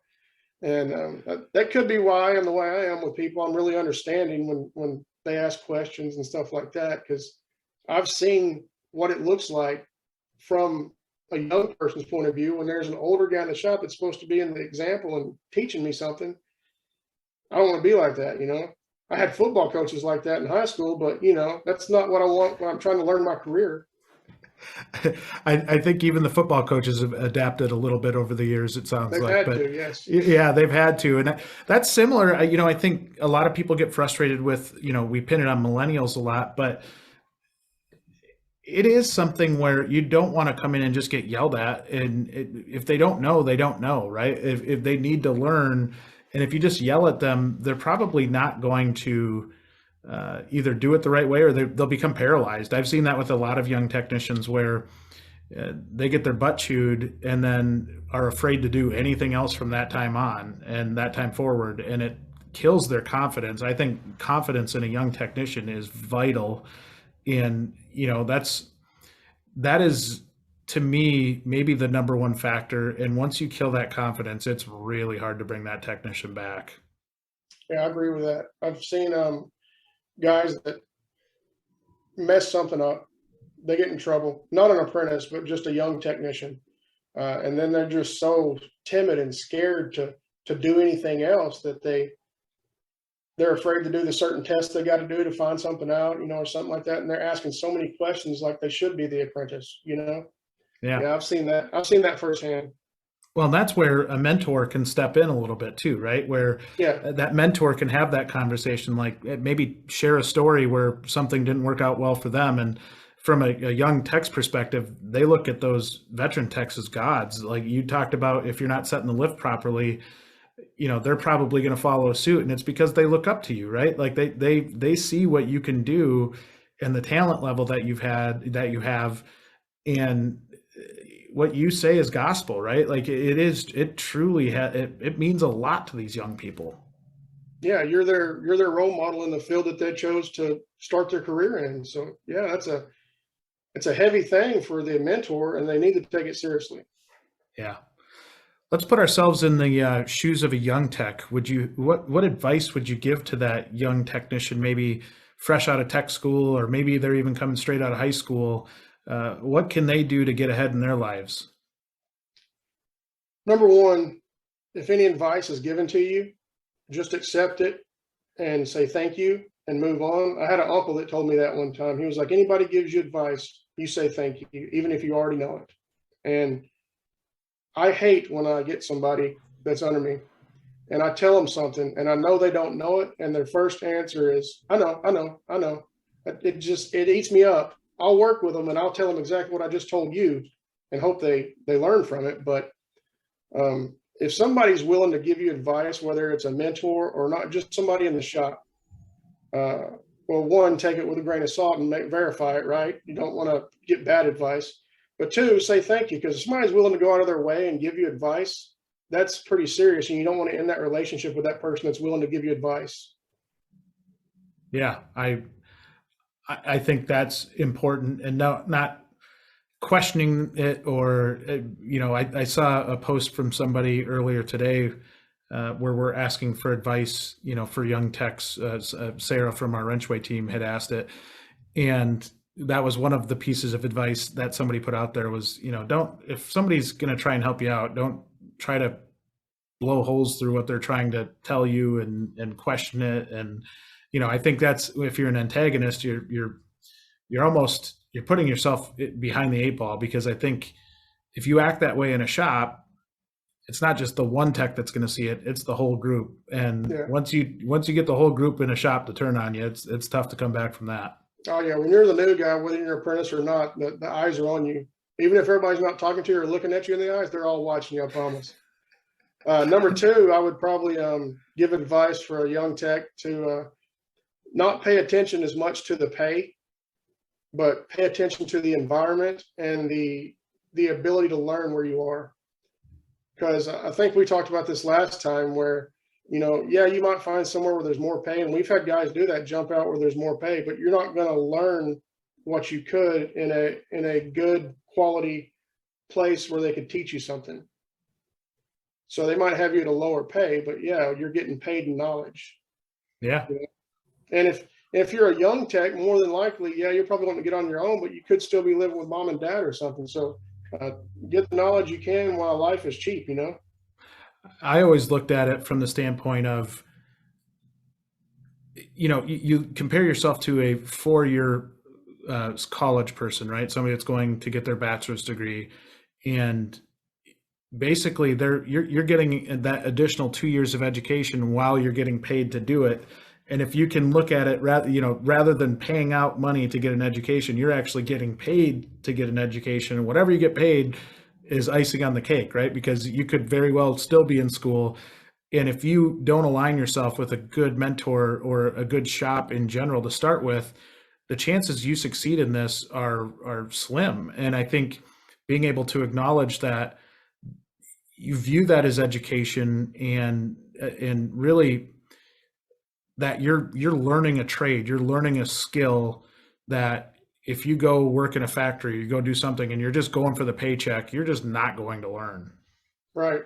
And that could be why I am the way I am with people. I'm really understanding when they ask questions and stuff like that, because I've seen what it looks like from a young person's point of view when there's an older guy in the shop that's supposed to be in the example and teaching me something. I don't want to be like that, you know. I had football coaches like that in high school, but you know, that's not what I want when I'm trying to learn my career. I think even the football coaches have adapted a little bit over the years, it sounds They've like. had But to, yes. yeah, they've had to. And that's similar. You know, I think a lot of people get frustrated with, you know, we pin it on millennials a lot, but it is something where you don't want to come in and just get yelled at. And if they don't know, they don't know, right? If they need to learn, and if you just yell at them, they're probably not going to either do it the right way, or they'll become paralyzed. I've seen that with a lot of young technicians where they get their butt chewed and then are afraid to do anything else from that time on and that time forward, and it kills their confidence. I think confidence in a young technician is vital, and you know, that is to me maybe the number one factor. And once you kill that confidence, it's really hard to bring that technician back. Yeah, I agree with that. I've seen guys that mess something up, they get in trouble, not an apprentice, but just a young technician. And then they're just so timid and scared to do anything else that they're afraid to do the certain tests they got to do to find something out, you know, or something like that. And they're asking so many questions like they should be the apprentice, you know? Yeah, I've seen that. I've seen that firsthand. Well, that's where a mentor can step in a little bit too, right? Where that mentor can have that conversation, like maybe share a story where something didn't work out well for them. And from a young tech's perspective, they look at those veteran techs as gods. Like you talked about, if you're not setting the lift properly, you know, they're probably going to follow suit. And it's because they look up to you, right? Like they see what you can do and the talent level that you have, and what you say is gospel, right? Like it truly it means a lot to these young people. Yeah, you're their role model in the field that they chose to start their career in. So yeah, it's a heavy thing for the mentor, and they need to take it seriously. Yeah. Let's put ourselves in the shoes of a young tech. What advice would you give to that young technician, maybe fresh out of tech school, or maybe they're even coming straight out of high school? What can they do to get ahead in their lives? Number one, if any advice is given to you, just accept it and say thank you and move on. I had an uncle that told me that one time. He was like, anybody gives you advice, you say thank you, even if you already know it. And I hate when I get somebody that's under me and I tell them something and I know they don't know it, and their first answer is, I know. It eats me up. I'll work with them and I'll tell them exactly what I just told you and hope they learn from it. But if somebody's willing to give you advice, whether it's a mentor or not, just somebody in the shop, well, one, take it with a grain of salt and verify it, right? You don't want to get bad advice. But two, say thank you, because if somebody's willing to go out of their way and give you advice, that's pretty serious, and you don't want to end that relationship with that person that's willing to give you advice. Yeah, I think that's important, and not questioning it, or I saw a post from somebody earlier today where we're asking for advice, for young techs. Sarah from our WrenchWay team had asked it, and that was one of the pieces of advice that somebody put out there was, don't, if somebody's going to try and help you out, don't try to blow holes through what they're trying to tell you and question it. And I think that's, if you're an antagonist, you're putting yourself behind the eight ball, because I think if you act that way in a shop, it's not just the one tech that's going to see it, it's the whole group. And once you get the whole group in a shop to turn on you, it's tough to come back from that. Oh yeah, when you're the new guy, whether you're an apprentice or not, the eyes are on you. Even if everybody's not talking to you or looking at you in the eyes, they're all watching you, I promise. Number two, I would probably give advice for a young tech to not pay attention as much to the pay, but pay attention to the environment and the ability to learn where you are. Because I think we talked about this last time where, you might find somewhere where there's more pay, and we've had guys do that, jump out where there's more pay, but you're not going to learn what you could in a good quality place where they could teach you something. So they might have you at a lower pay, but you're getting paid in knowledge. Yeah. And if you're a young tech, more than likely, you're probably going to get on your own, but you could still be living with mom and dad or something. So get the knowledge you can while life is cheap, I always looked at it from the standpoint of, you compare yourself to a 4-year college person, right? Somebody that's going to get their bachelor's degree, and basically you're getting that additional 2 years of education while you're getting paid to do it. And if you can look at it rather than paying out money to get an education, you're actually getting paid to get an education, and whatever you get paid is icing on the cake, right? Because you could very well still be in school. And if you don't align yourself with a good mentor or a good shop in general to start with, the chances you succeed in this are slim. And I think being able to acknowledge that you view that as education, and really that you're learning a trade, you're learning a skill that if you go work in a factory, you go do something and you're just going for the paycheck, you're just not going to learn. Right.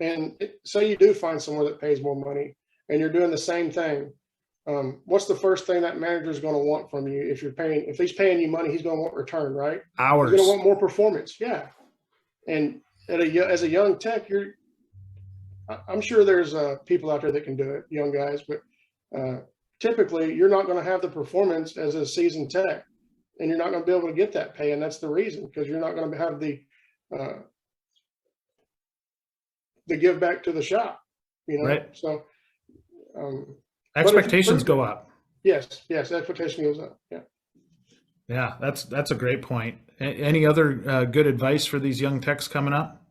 And say you do find somewhere that pays more money and you're doing the same thing. What's the first thing that manager is going to want from you? If he's paying you money, he's going to want return, right? Hours. He's going to want more performance. Yeah. And as a young tech, I'm sure there's people out there that can do it, young guys, but typically you're not going to have the performance as a seasoned tech, and you're not going to be able to get that pay. And that's the reason, because you're not going to have the give back to the shop, Right. So expectations go up. Yes. Expectation goes up. Yeah, that's a great point. Any other good advice for these young techs coming up?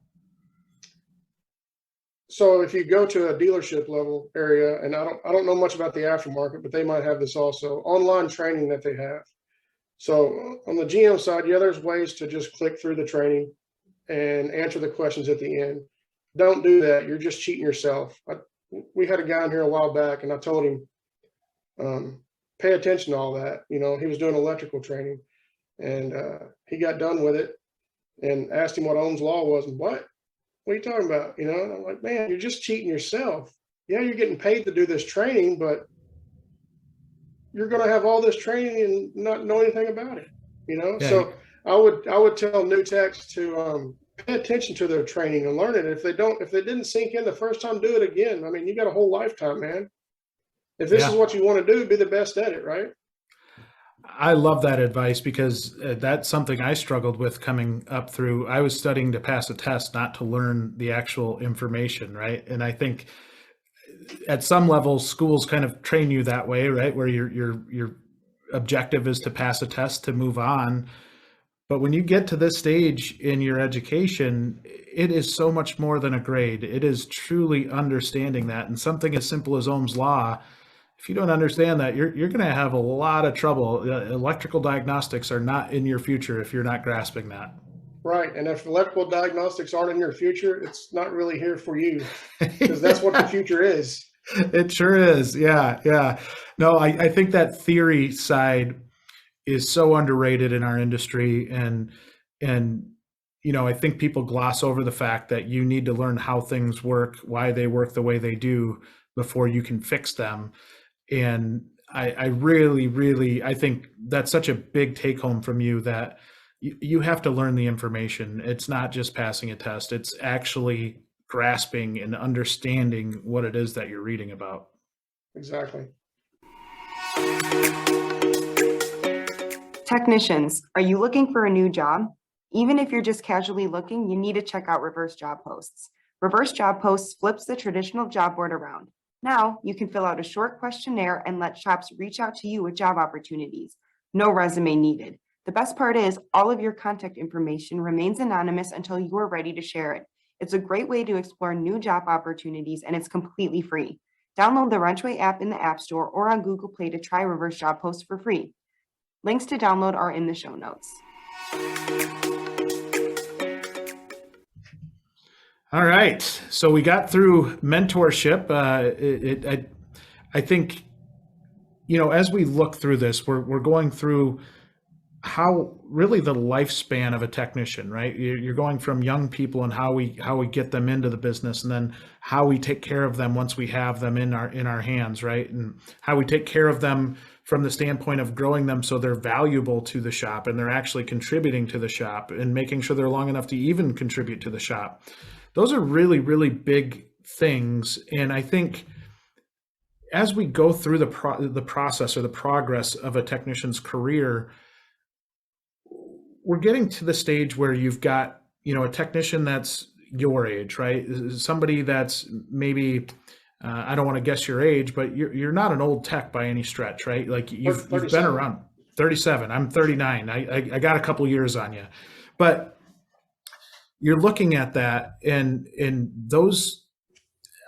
So if you go to a dealership level area, and I don't know much about the aftermarket, but they might have this also, online training that they have. So on the GM side, there's ways to just click through the training and answer the questions at the end. Don't do that. You're just cheating yourself. We had a guy in here a while back, and I told him, pay attention to all that. He was doing electrical training, and he got done with it and asked him what Ohm's law was. And what are you talking about? And I'm like, man, you're just cheating yourself. Yeah, you're getting paid to do this training, but you're going to have all this training and not know anything about it. Yeah. So I would tell new techs to pay attention to their training and learn it. If they didn't sink in the first time, do it again. I mean, you got a whole lifetime, man. If this is what you want to do, be the best at it, right? I love that advice, because that's something I struggled with coming up through. I was studying to pass a test, not to learn the actual information, right? And I think at some level, schools kind of train you that way, right? Where your objective is to pass a test to move on. But when you get to this stage in your education, it is so much more than a grade. It is truly understanding that. And something as simple as Ohm's law, if you don't understand that, you're going to have a lot of trouble. Electrical diagnostics are not in your future if you're not grasping that. Right. And if electrical diagnostics aren't in your future, it's not really here for you, because that's what the future is. It sure is. Yeah. No, I think that theory side is so underrated in our industry. And And, I think people gloss over the fact that you need to learn how things work, why they work the way they do before you can fix them. And I really, really, I think that's such a big take home from you, that you have to learn the information. It's not just passing a test. It's actually grasping and understanding what it is that you're reading about. Exactly. Technicians, are you looking for a new job? Even if you're just casually looking, you need to check out Reverse Job Posts. Reverse Job Posts flips the traditional job board around. Now you can fill out a short questionnaire and let shops reach out to you with job opportunities. No resume needed. The best part is all of your contact information remains anonymous until you're ready to share it. It's a great way to explore new job opportunities, and it's completely free. Download the WrenchWay app in the App Store or on Google Play to try Reverse Job Posts for free. Links to download are in the show notes. All right. So we got through mentorship. I think, as we look through this, we're going through how really the lifespan of a technician, right? You're going from young people and how we get them into the business, and then how we take care of them once we have them in our hands, right? And how we take care of them from the standpoint of growing them so they're valuable to the shop and they're actually contributing to the shop, and making sure they're long enough to even contribute to the shop. Those are really, really big things. And I think as we go through the process or the progress of a technician's career, we're getting to the stage where you've got, a technician that's your age, right? Somebody that's maybe, I don't want to guess your age, but you're not an old tech by any stretch, right? Like you've been around. 37. I'm 39. I got a couple years on you, but you're looking at that, and those,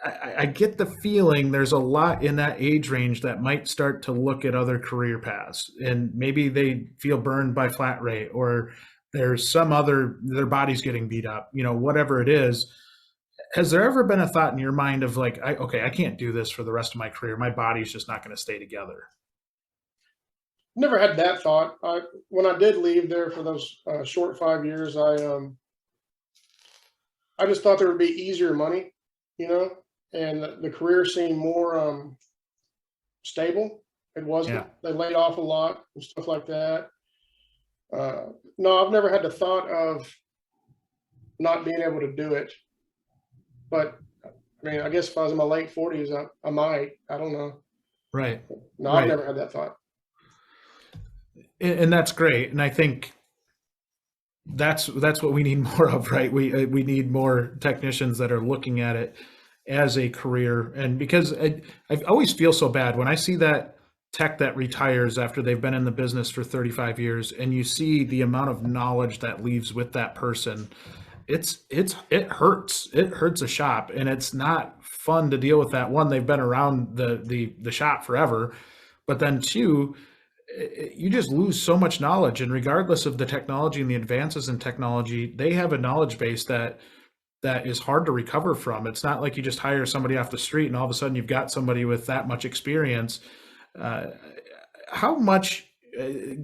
I get the feeling there's a lot in that age range that might start to look at other career paths, and maybe they feel burned by flat rate, or there's some other, their body's getting beat up, whatever it is. Has there ever been a thought in your mind of like, I can't do this for the rest of my career. My body's just not going to stay together. Never had that thought. When I did leave there for those short 5 years, I just thought there would be easier money, and the career seemed more stable. It wasn't. Yeah. They laid off a lot and stuff like that. No, I've never had the thought of not being able to do it. But I mean, I guess if I was in my late 40s, I might. I don't know. Right. No, right. I've never had that thought. And that's great. And I think that's what we need more of, right? We need more technicians that are looking at it as a career. And because I always feel so bad when I see that tech that retires after they've been in the business for 35 years, and you see the amount of knowledge that leaves with that person. It hurts. It hurts a shop, and it's not fun to deal with that. One, they've been around the shop forever, but then two, you just lose so much knowledge. And regardless of the technology and the advances in technology, they have a knowledge base that is hard to recover from. It's not like you just hire somebody off the street and all of a sudden you've got somebody with that much experience. How much,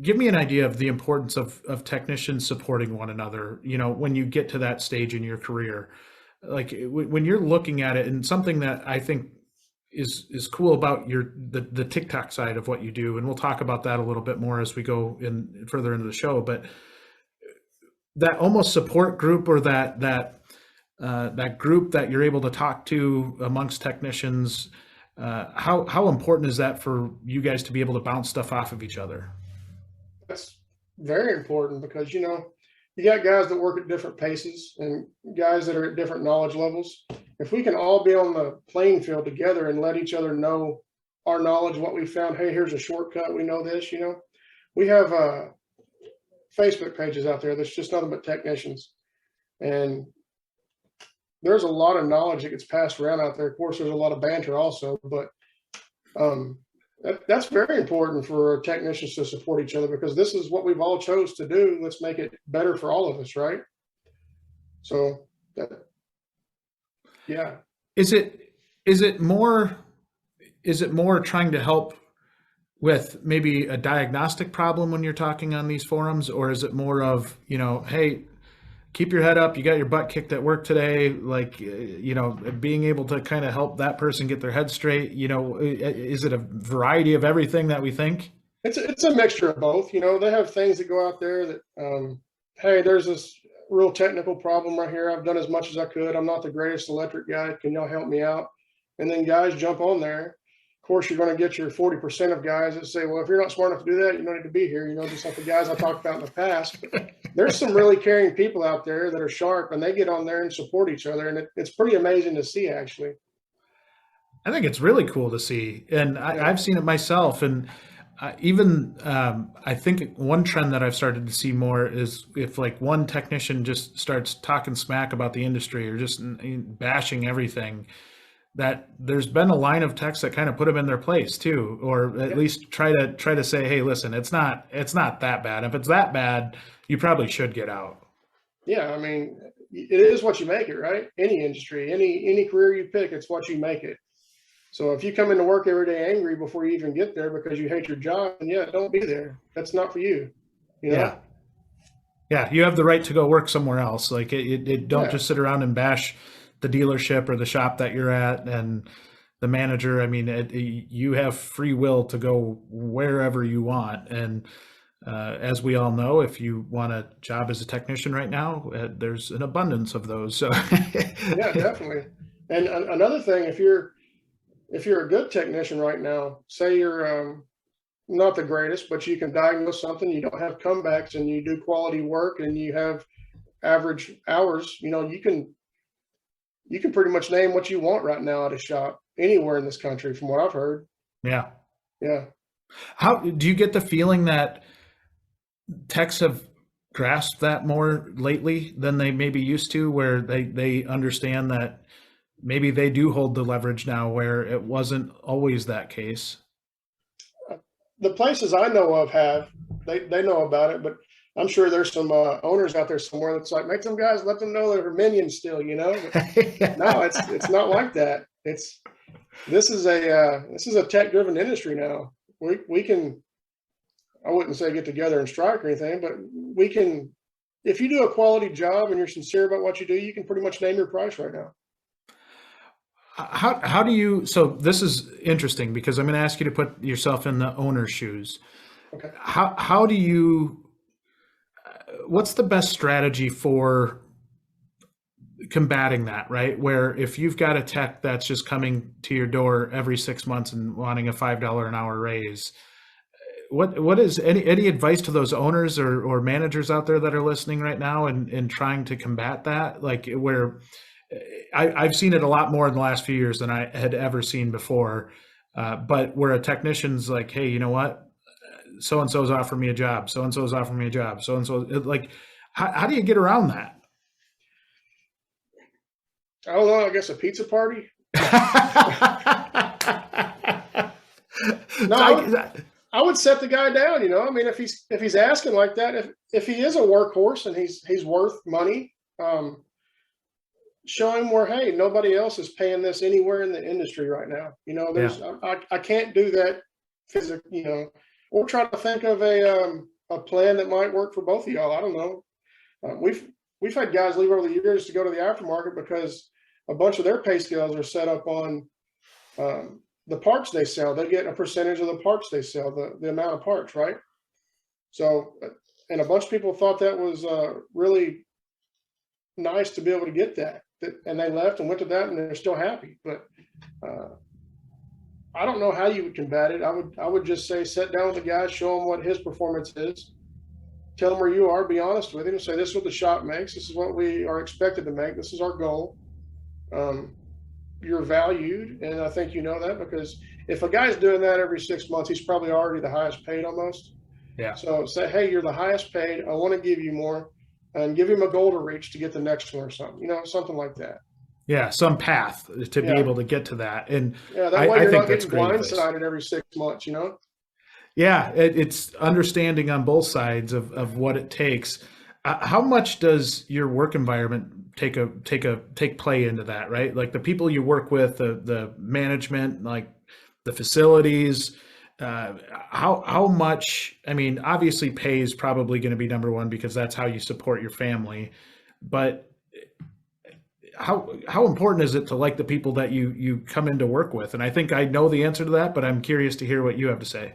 give me an idea of the importance of technicians supporting one another, when you get to that stage in your career, like when you're looking at it. And something that I think is cool about the TikTok side of what you do, and we'll talk about that a little bit more as we go in further into the show, but that almost support group, or that group that you're able to talk to amongst technicians, how important is that for you guys to be able to bounce stuff off of each other? That's very important, because you got guys that work at different paces and guys that are at different knowledge levels. If we can all be on the playing field together and let each other know our knowledge, what we found, hey, here's a shortcut, we know this, we have Facebook pages out there that's just nothing but technicians. And there's a lot of knowledge that gets passed around out there. Of course, there's a lot of banter also, but that's very important for technicians to support each other, because this is what we've all chose to do. Let's make it better for all of us, right? So yeah. Is it more trying to help with maybe a diagnostic problem when you're talking on these forums, or is it more of, hey, keep your head up, you got your butt kicked at work today, like, being able to kind of help that person get their head straight? Is it a variety of everything that we think? It's a mixture of both. They have things that go out there that, hey, there's this real technical problem right here. I've done as much as I could. I'm not the greatest electric guy. Can y'all help me out? And then guys jump on there. Of course, you're going to get your 40% of guys that say, well, if you're not smart enough to do that, you don't need to be here. Just like the guys I talked about in the past. But there's some really caring people out there that are sharp, and they get on there and support each other. And it's pretty amazing to see, actually. I think it's really cool to see. And I've seen it myself. And I think one trend that I've started to see more is if like one technician just starts talking smack about the industry or just bashing everything, that there's been a line of techs that kind of put them in their place too, or at least try to say, hey, listen, it's not that bad. If it's that bad, you probably should get out. Yeah, I mean, it is what you make it, right? Any industry, any career you pick, it's what you make it. So if you come into work every day angry before you even get there because you hate your job, then don't be there. That's not for you. Yeah. You have the right to go work somewhere else. Like don't just sit around and bash the dealership or the shop that you're at and the manager. I mean, you have free will to go wherever you want. And as we all know, if you want a job as a technician right now, there's an abundance of those. So yeah, definitely. And another thing, if you're a good technician right now, say you're not the greatest, but you can diagnose something, you don't have comebacks, and you do quality work, and you have average hours, you can pretty much name what you want right now at a shop anywhere in this country, from what I've heard. Yeah. How do you get the feeling that techs have grasped that more lately than they maybe used to, where they understand that maybe they do hold the leverage now where it wasn't always that case? The places I know of they know about it, but I'm sure there's some owners out there somewhere that's like, make some guys, let them know they're minions still, But no, it's not like that. This is a tech driven industry now. We can, I wouldn't say get together and strike or anything, but we can, if you do a quality job and you're sincere about what you do, you can pretty much name your price right now. How do you, so this is interesting because I'm going to ask you to put yourself in the owner's shoes. Okay. How do you, what's the best strategy for combating that, right? Where if you've got a tech that's just coming to your door every 6 months and wanting a $5 an hour raise, what is any advice to those owners or managers out there that are listening right now and trying to combat that? Like where I've seen it a lot more in the last few years than I had ever seen before. But where a technician's like, hey, you know what? So-and-so's offering me a job. So-and-so's offering me a job. So-and-so, like, how do you get around that? I don't know. I guess a pizza party. No, I would set the guy down. I mean, if he's asking like that, if he is a workhorse and he's worth money, show him where, hey, nobody else is paying this anywhere in the industry right now. I can't do that physically. Or try to think of a plan that might work for both of y'all. I don't know. We've had guys leave over the years to go to the aftermarket because a bunch of their pay scales are set up on the parts they sell. They get a percentage of the parts they sell, the amount of parts, right? So, and a bunch of people thought that was really nice to be able to get that, and they left and went to that, and they're still happy. But I don't know how you would combat it. I would just say, sit down with the guy, show him what his performance is, tell him where you are, be honest with him, and say, this is what the shop makes. This is what we are expected to make. This is our goal. You're valued, and I think you know that, because if a guy's doing that every 6 months, he's probably already the highest paid almost. Yeah. So say, hey, you're the highest paid. I want to give you more, and give him a goal to reach to get the next one or something, something like that. Yeah, some path to be able to get to that. And that way you're not getting blindsided every 6 months, Yeah, it's understanding on both sides of what it takes. How much does your work environment take play into that, right? Like the people you work with, the management, like the facilities, how much, I mean, obviously pay is probably going to be number one because that's how you support your family, but how important is it to like the people that you come in to work with? And I think I know the answer to that, but I'm curious to hear what you have to say.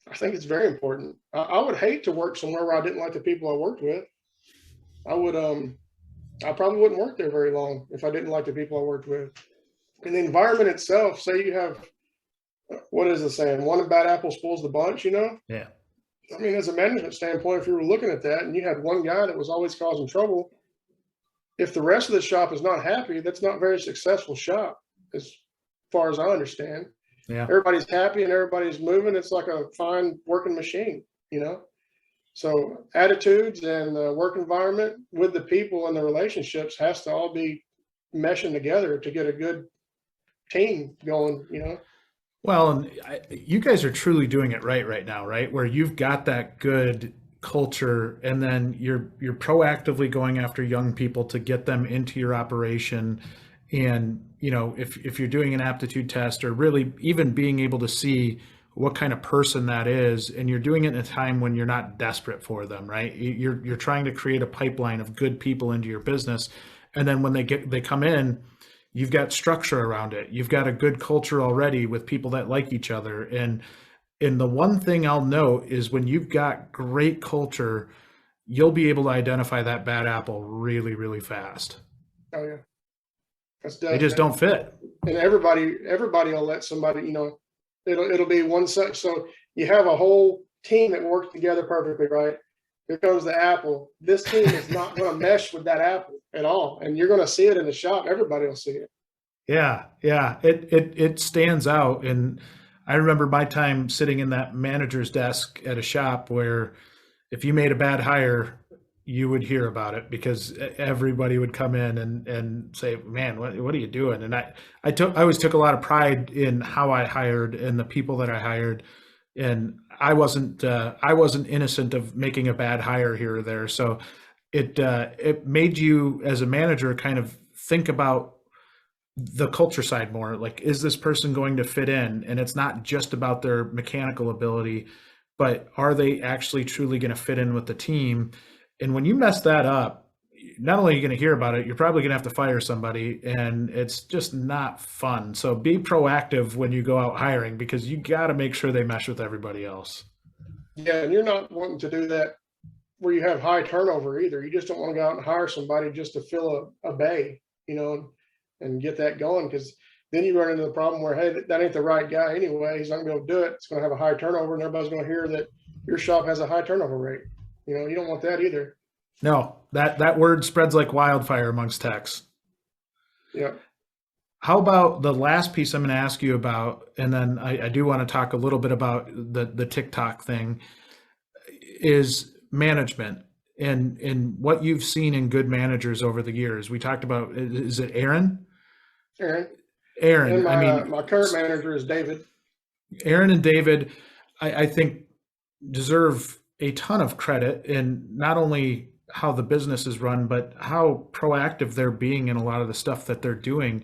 I think it's very important. I would hate to work somewhere where I didn't like the people I worked with. I would, I probably wouldn't work there very long if I didn't like the people I worked with. And the environment itself, say you have, what is the saying? One bad apple spoils the bunch, you know? Yeah. I mean, as a management standpoint, if you were looking at that and you had one guy that was always causing trouble, if the rest of the shop is not happy, that's not a very successful shop, as far as I understand. Yeah. Everybody's happy and everybody's moving. It's like a fine working machine, you know? So attitudes and the work environment with the people and the relationships has to all be meshing together to get a good team going, you know? Well, and you guys are truly doing it right now, right? Where you've got that good culture, and then you're proactively going after young people to get them into your operation. And, you know, if you're doing an aptitude test, or really even being able to see what kind of person that is, and you're doing it in a time when you're not desperate for them, right? You're trying to create a pipeline of good people into your business. And then when they come in, you've got structure around it. You've got a good culture already with people that like each other. And the one thing I'll note is when you've got great culture, you'll be able to identify that bad apple really, really fast. Oh yeah. They just don't fit. And everybody will let somebody, you know, it'll be one such. So you have a whole team that works together perfectly, right? Here comes the apple. This team is not going to mesh with that apple at all. And you're going to see it in the shop. Everybody will see it. Yeah. It stands out. And I remember my time sitting in that manager's desk at a shop where if you made a bad hire, you would hear about it because everybody would come in and say, man, what are you doing? And I always took a lot of pride in how I hired and the people that I hired. And I wasn't innocent of making a bad hire here or there. So it made you as a manager kind of think about the culture side more. Like, is this person going to fit in? And it's not just about their mechanical ability, but are they actually truly going to fit in with the team? And when you mess that up, not only are you going to hear about it, you're probably going to have to fire somebody, and it's just not fun. So be proactive when you go out hiring, because you got to make sure they mesh with everybody else. Yeah, and you're not wanting to do that where you have high turnover either. You just don't want to go out and hire somebody just to fill a bay, you know, and get that going, because then you run into the problem where, hey, that ain't the right guy anyway. He's not going to be able to do it. It's going to have a high turnover, and everybody's going to hear that your shop has a high turnover rate. You know, you don't want that either. No, that word spreads like wildfire amongst techs. Yeah. How about the last piece I'm going to ask you about, and then I do want to talk a little bit about the TikTok thing, is management and what you've seen in good managers over the years. We talked about, is it Aaron? Aaron. And my current manager is David. Aaron and David, I think, deserve a ton of credit in not only how the business is run, but how proactive they're being in a lot of the stuff that they're doing.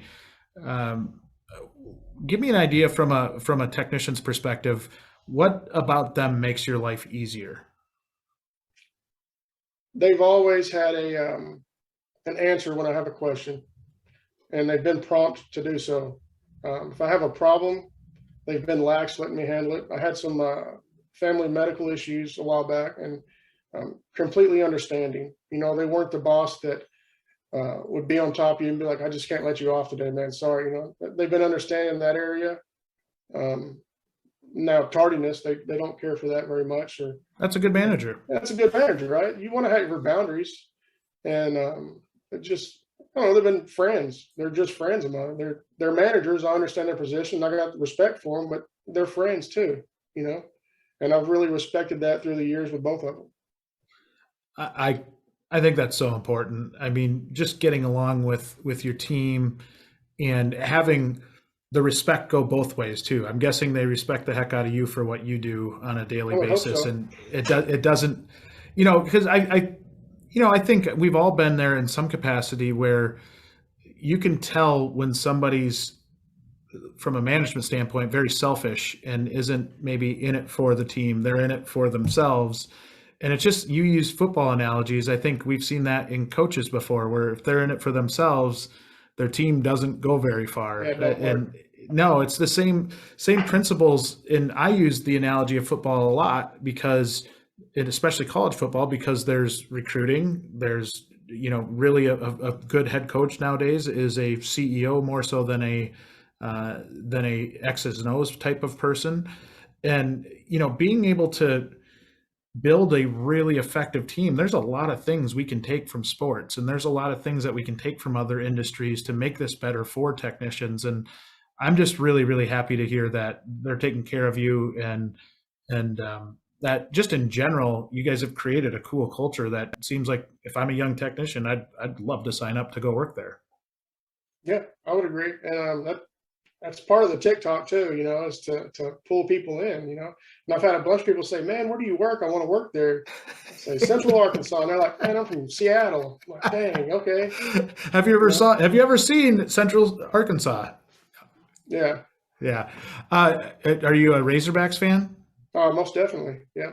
Give me an idea from a technician's perspective. What about them makes your life easier? They've always had an answer when I have a question, and they've been prompt to do so. If I have a problem, they've been lax letting me handle it. I had some family medical issues a while back, and completely understanding. You know, they weren't the boss that would be on top of you and be like, I just can't let you off today, man. Sorry. You know, they've been understanding that area. Now tardiness, they don't care for that very much. Or that's a good manager. That's a good manager, right? You want to have your boundaries, and it just, I don't know, they've been friends. They're just friends of mine. They're managers. I understand their position. I got respect for them, but they're friends too, you know? And I've really respected that through the years with both of them. I think that's so important. I mean, just getting along with your team and having the respect go both ways too. I'm guessing they respect the heck out of you for what you do on a daily basis. So. And it doesn't, you know, because I think we've all been there in some capacity where you can tell when somebody's from a management standpoint, very selfish and isn't maybe in it for the team. They're in it for themselves. And it's just, you use football analogies. I think we've seen that in coaches before, where if they're in it for themselves, their team doesn't go very far. And no, it's the same principles. And I use the analogy of football a lot because, and especially college football, because there's recruiting, there's, really a good head coach nowadays is a CEO more so than a X's and O's type of person. And, being able to build a really effective team, there's a lot of things we can take from sports, and there's a lot of things that we can take from other industries to make this better for technicians. And I'm just really, really happy to hear that they're taking care of you, and that just in general, you guys have created a cool culture that seems like, if I'm a young technician, I'd love to sign up to go work there. Yeah, I would agree. And that's part of the TikTok too, is to pull people in, And I've had a bunch of people say, man, where do you work? I want to work there. I say Central Arkansas. And they're like, man, I'm from Seattle. I'm like, dang, okay. Have you ever seen Central Arkansas? Yeah. Yeah. Are you a Razorbacks fan? Most definitely. Yeah.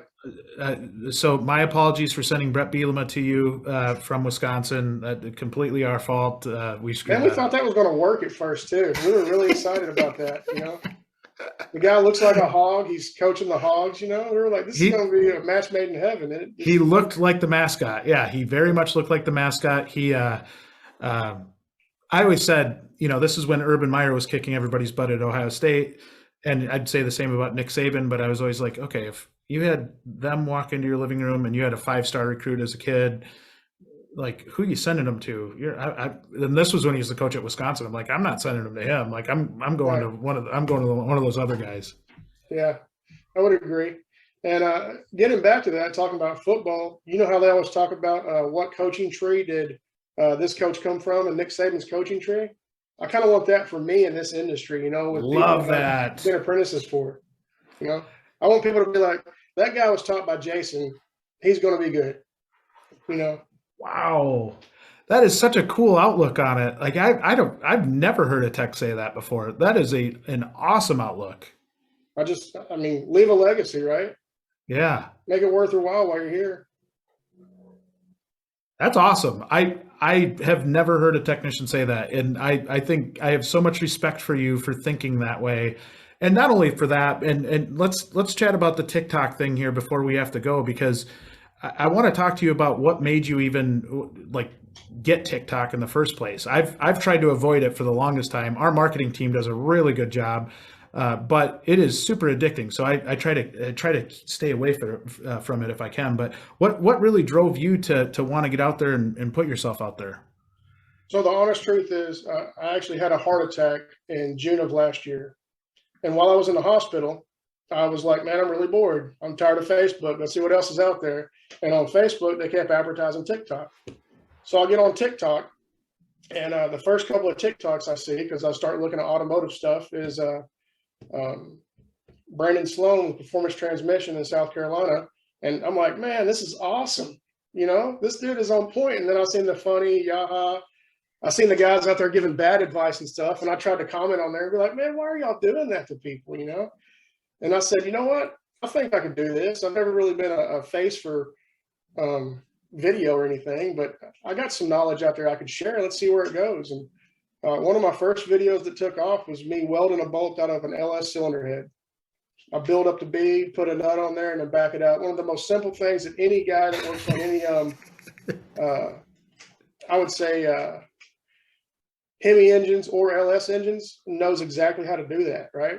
So my apologies for sending Brett Bielema to you from Wisconsin. Completely our fault. We screwed Man, we thought that was going to work at first too. We were really excited about that. The guy looks like a hog. He's coaching the hogs. We were like, this is going to be a match made in heaven. He looked like the mascot. Yeah, he very much looked like the mascot. He, I always said, this is when Urban Meyer was kicking everybody's butt at Ohio State. And I'd say the same about Nick Saban, but I was always like, okay, if you had them walk into your living room and you had a 5-star recruit as a kid, like, who are you sending them to? And this was when he was the coach at Wisconsin. I'm like, I'm not sending them to him. Like, I'm going to one of those other guys. Yeah, I would agree. And getting back to that, talking about football, how they always talk about what coaching tree did this coach come from, and Nick Saban's coaching tree. I kind of want that for me in this industry, with love people that I've been apprentices for. I want people to be like, that guy was taught by Jason. He's going to be good. Wow, that is such a cool outlook on it. Like I've never heard a tech say that before. That is an awesome outlook. Leave a legacy, right? Yeah, make it worth your while you're here. That's awesome. I have never heard a technician say that. And I think I have so much respect for you for thinking that way. And not only for that, and let's chat about the TikTok thing here before we have to go, because I want to talk to you about what made you even get TikTok in the first place. I've tried to avoid it for the longest time. Our marketing team does a really good job, but it is super addicting. So I try to stay away from it if I can. But what really drove you to want to get out there and put yourself out there? So the honest truth is, I actually had a heart attack in June of last year. And while I was in the hospital, I was like, man, I'm really bored. I'm tired of Facebook. Let's see what else is out there. And on Facebook, they kept advertising TikTok. So I get on TikTok, and the first couple of TikToks I see, because I start looking at automotive stuff, is Brandon Sloan with Performance Transmission in South Carolina. And I'm like, man, this is awesome. This dude is on point. And then I seen the funny Yaha. I seen the guys out there giving bad advice and stuff. And I tried to comment on there and be like, man, why are y'all doing that to people? And I said, you know what? I think I could do this. I've never really been a face for video or anything, but I got some knowledge out there I could share. Let's see where it goes. And one of my first videos that took off was me welding a bolt out of an LS cylinder head. I build up the bead, put a nut on there, and then back it out. One of the most simple things that any guy that works on any, I would say, Hemi engines or LS engines knows exactly how to do that, right?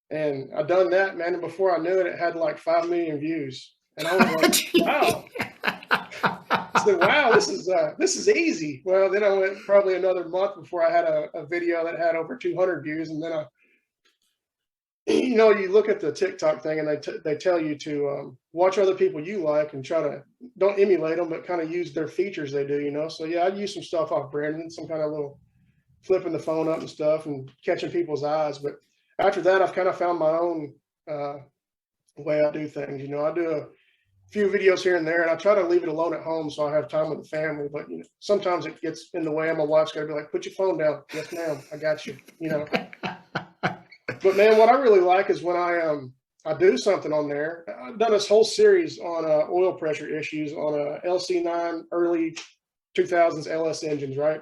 And I done that, man, and before I knew it, it had like 5 million views. And I was like, wow. I said, wow, this is easy. Well, then I went probably another month before I had a video that had over 200 views. And then you look at the TikTok thing, and they tell you to watch other people you like and try to, don't emulate them, but kind of use their features they do, So yeah, I use some stuff off Brandon, some kind of little flipping the phone up and stuff and catching people's eyes. But after that, I've kind of found my own way I do things. I do a few videos here and there, and I try to leave it alone at home so I have time with the family. But sometimes it gets in the way, and my wife's got to be like, "Put your phone down." Yes, ma'am. I got you. But man, what I really like is when I do something on there. I've done this whole series on oil pressure issues on a LC9 early 2000s LS engines, right?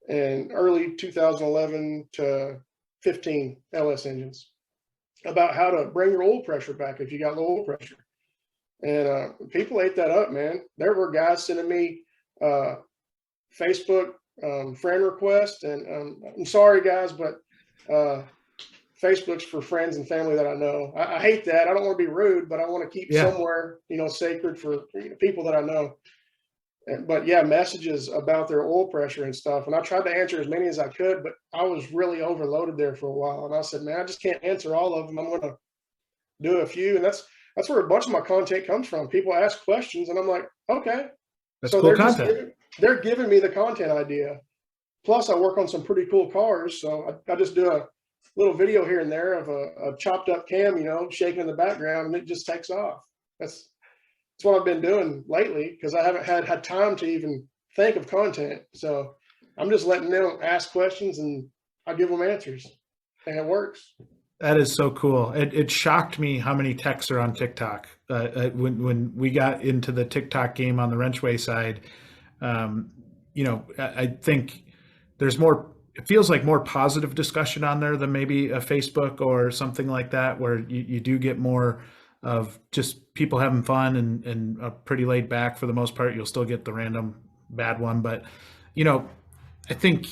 And early 2011 to 15 LS engines, about how to bring your oil pressure back if you got low oil pressure. And people ate that up, man. There were guys sending me Facebook friend requests, and I'm sorry, guys, but Facebook's for friends and family that I know. I hate that. I don't want to be rude, but I want to keep somewhere, sacred for people that I know. But yeah, messages about their oil pressure and stuff. And I tried to answer as many as I could, but I was really overloaded there for a while. And I said, man, I just can't answer all of them. I'm going to do a few. And that's where a bunch of my content comes from. People ask questions and I'm like, okay. That's so cool content. They're giving me the content idea. Plus I work on some pretty cool cars. So I just do a little video here and there of a chopped up cam, shaking in the background, and it just takes off. That's what I've been doing lately, because I haven't had time to even think of content. So I'm just letting them ask questions and I give them answers, and it works. That is so cool. It shocked me how many techs are on TikTok. When we got into the TikTok game on the WrenchWay side, I think there's more, it feels like more positive discussion on there than maybe a Facebook or something like that, where you do get more of just people having fun and pretty laid back for the most part. You'll still get the random bad one, but I think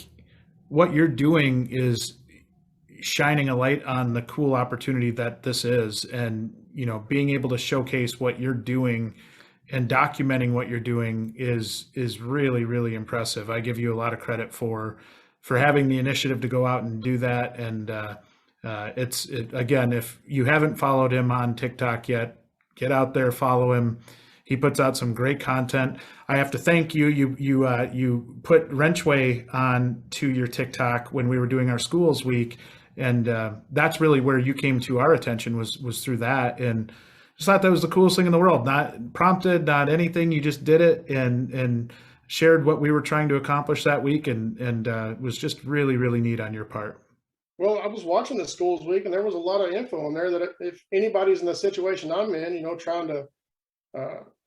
what you're doing is shining a light on the cool opportunity that this is, and being able to showcase what you're doing and documenting what you're doing is really, really impressive. I give you a lot of credit for having the initiative to go out and do that. And again, if you haven't followed him on TikTok yet, get out there, follow him. He puts out some great content. I have to thank you. You put WrenchWay on to your TikTok when we were doing our schools week, and that's really where you came to our attention, was through that. And just thought that was the coolest thing in the world. Not prompted, not anything. You just did it and shared what we were trying to accomplish that week, and was just really, really neat on your part. Well, I was watching the schools week, and there was a lot of info on there that if anybody's in the situation I'm in, trying to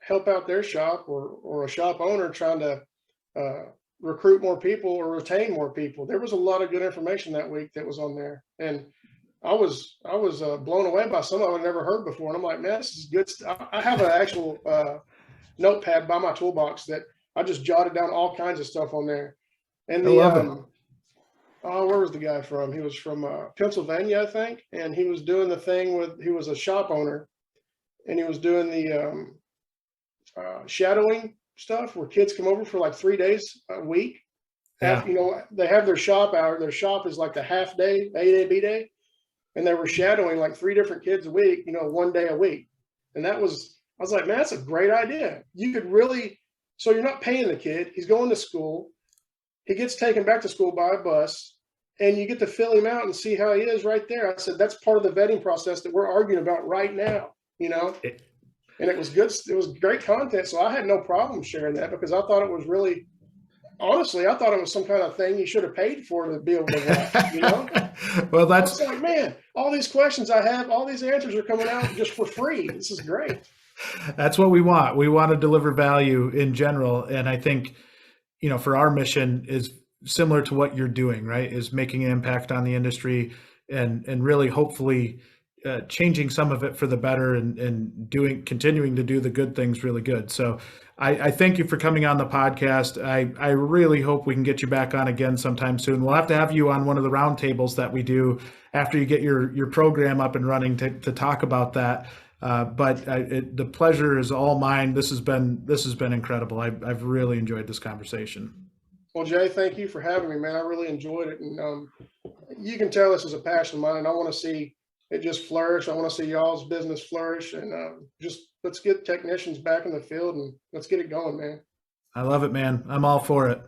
help out their shop, or a shop owner trying to recruit more people or retain more people, there was a lot of good information that week that was on there. And I was blown away by some of it I've never heard before. And I'm like, man, this is good stuff. I have an actual notepad by my toolbox that I just jotted down all kinds of stuff on there. And where was the guy from? He was from Pennsylvania, I think. And he was doing the thing he was a shop owner, and he was doing the shadowing stuff where kids come over for like 3 days a week. Yeah. They have their shop hour. Their shop is like the half day, A-day, B-day. And they were shadowing like 3 different kids a week, 1 day a week. And I was like, man, that's a great idea. You could really, so you're not paying the kid. He's going to school. He gets taken back to school by a bus, and you get to fill him out and see how he is right there. I said, that's part of the vetting process that we're arguing about right now, And it was good. It was great content. So I had no problem sharing that, because I thought it was really, honestly, I thought it was some kind of thing you should have paid for to be able to watch, Well, that's like, man, all these questions I have, all these answers are coming out just for free. This is great. That's what we want. We want to deliver value in general. And I think, for our mission is similar to what you're doing, right? Is making an impact on the industry and really hopefully changing some of it for the better, and continuing to do the good things really good. So I thank you for coming on the podcast. I really hope we can get you back on again sometime soon. We'll have to have you on one of the roundtables that we do after you get your program up and running to talk about that. But the pleasure is all mine. This has been incredible. I've really enjoyed this conversation. Well, Jay, thank you for having me, man. I really enjoyed it. And you can tell this is a passion of mine, and I want to see it just flourish. I want to see y'all's business flourish, and just let's get technicians back in the field and let's get it going, man. I love it, man. I'm all for it.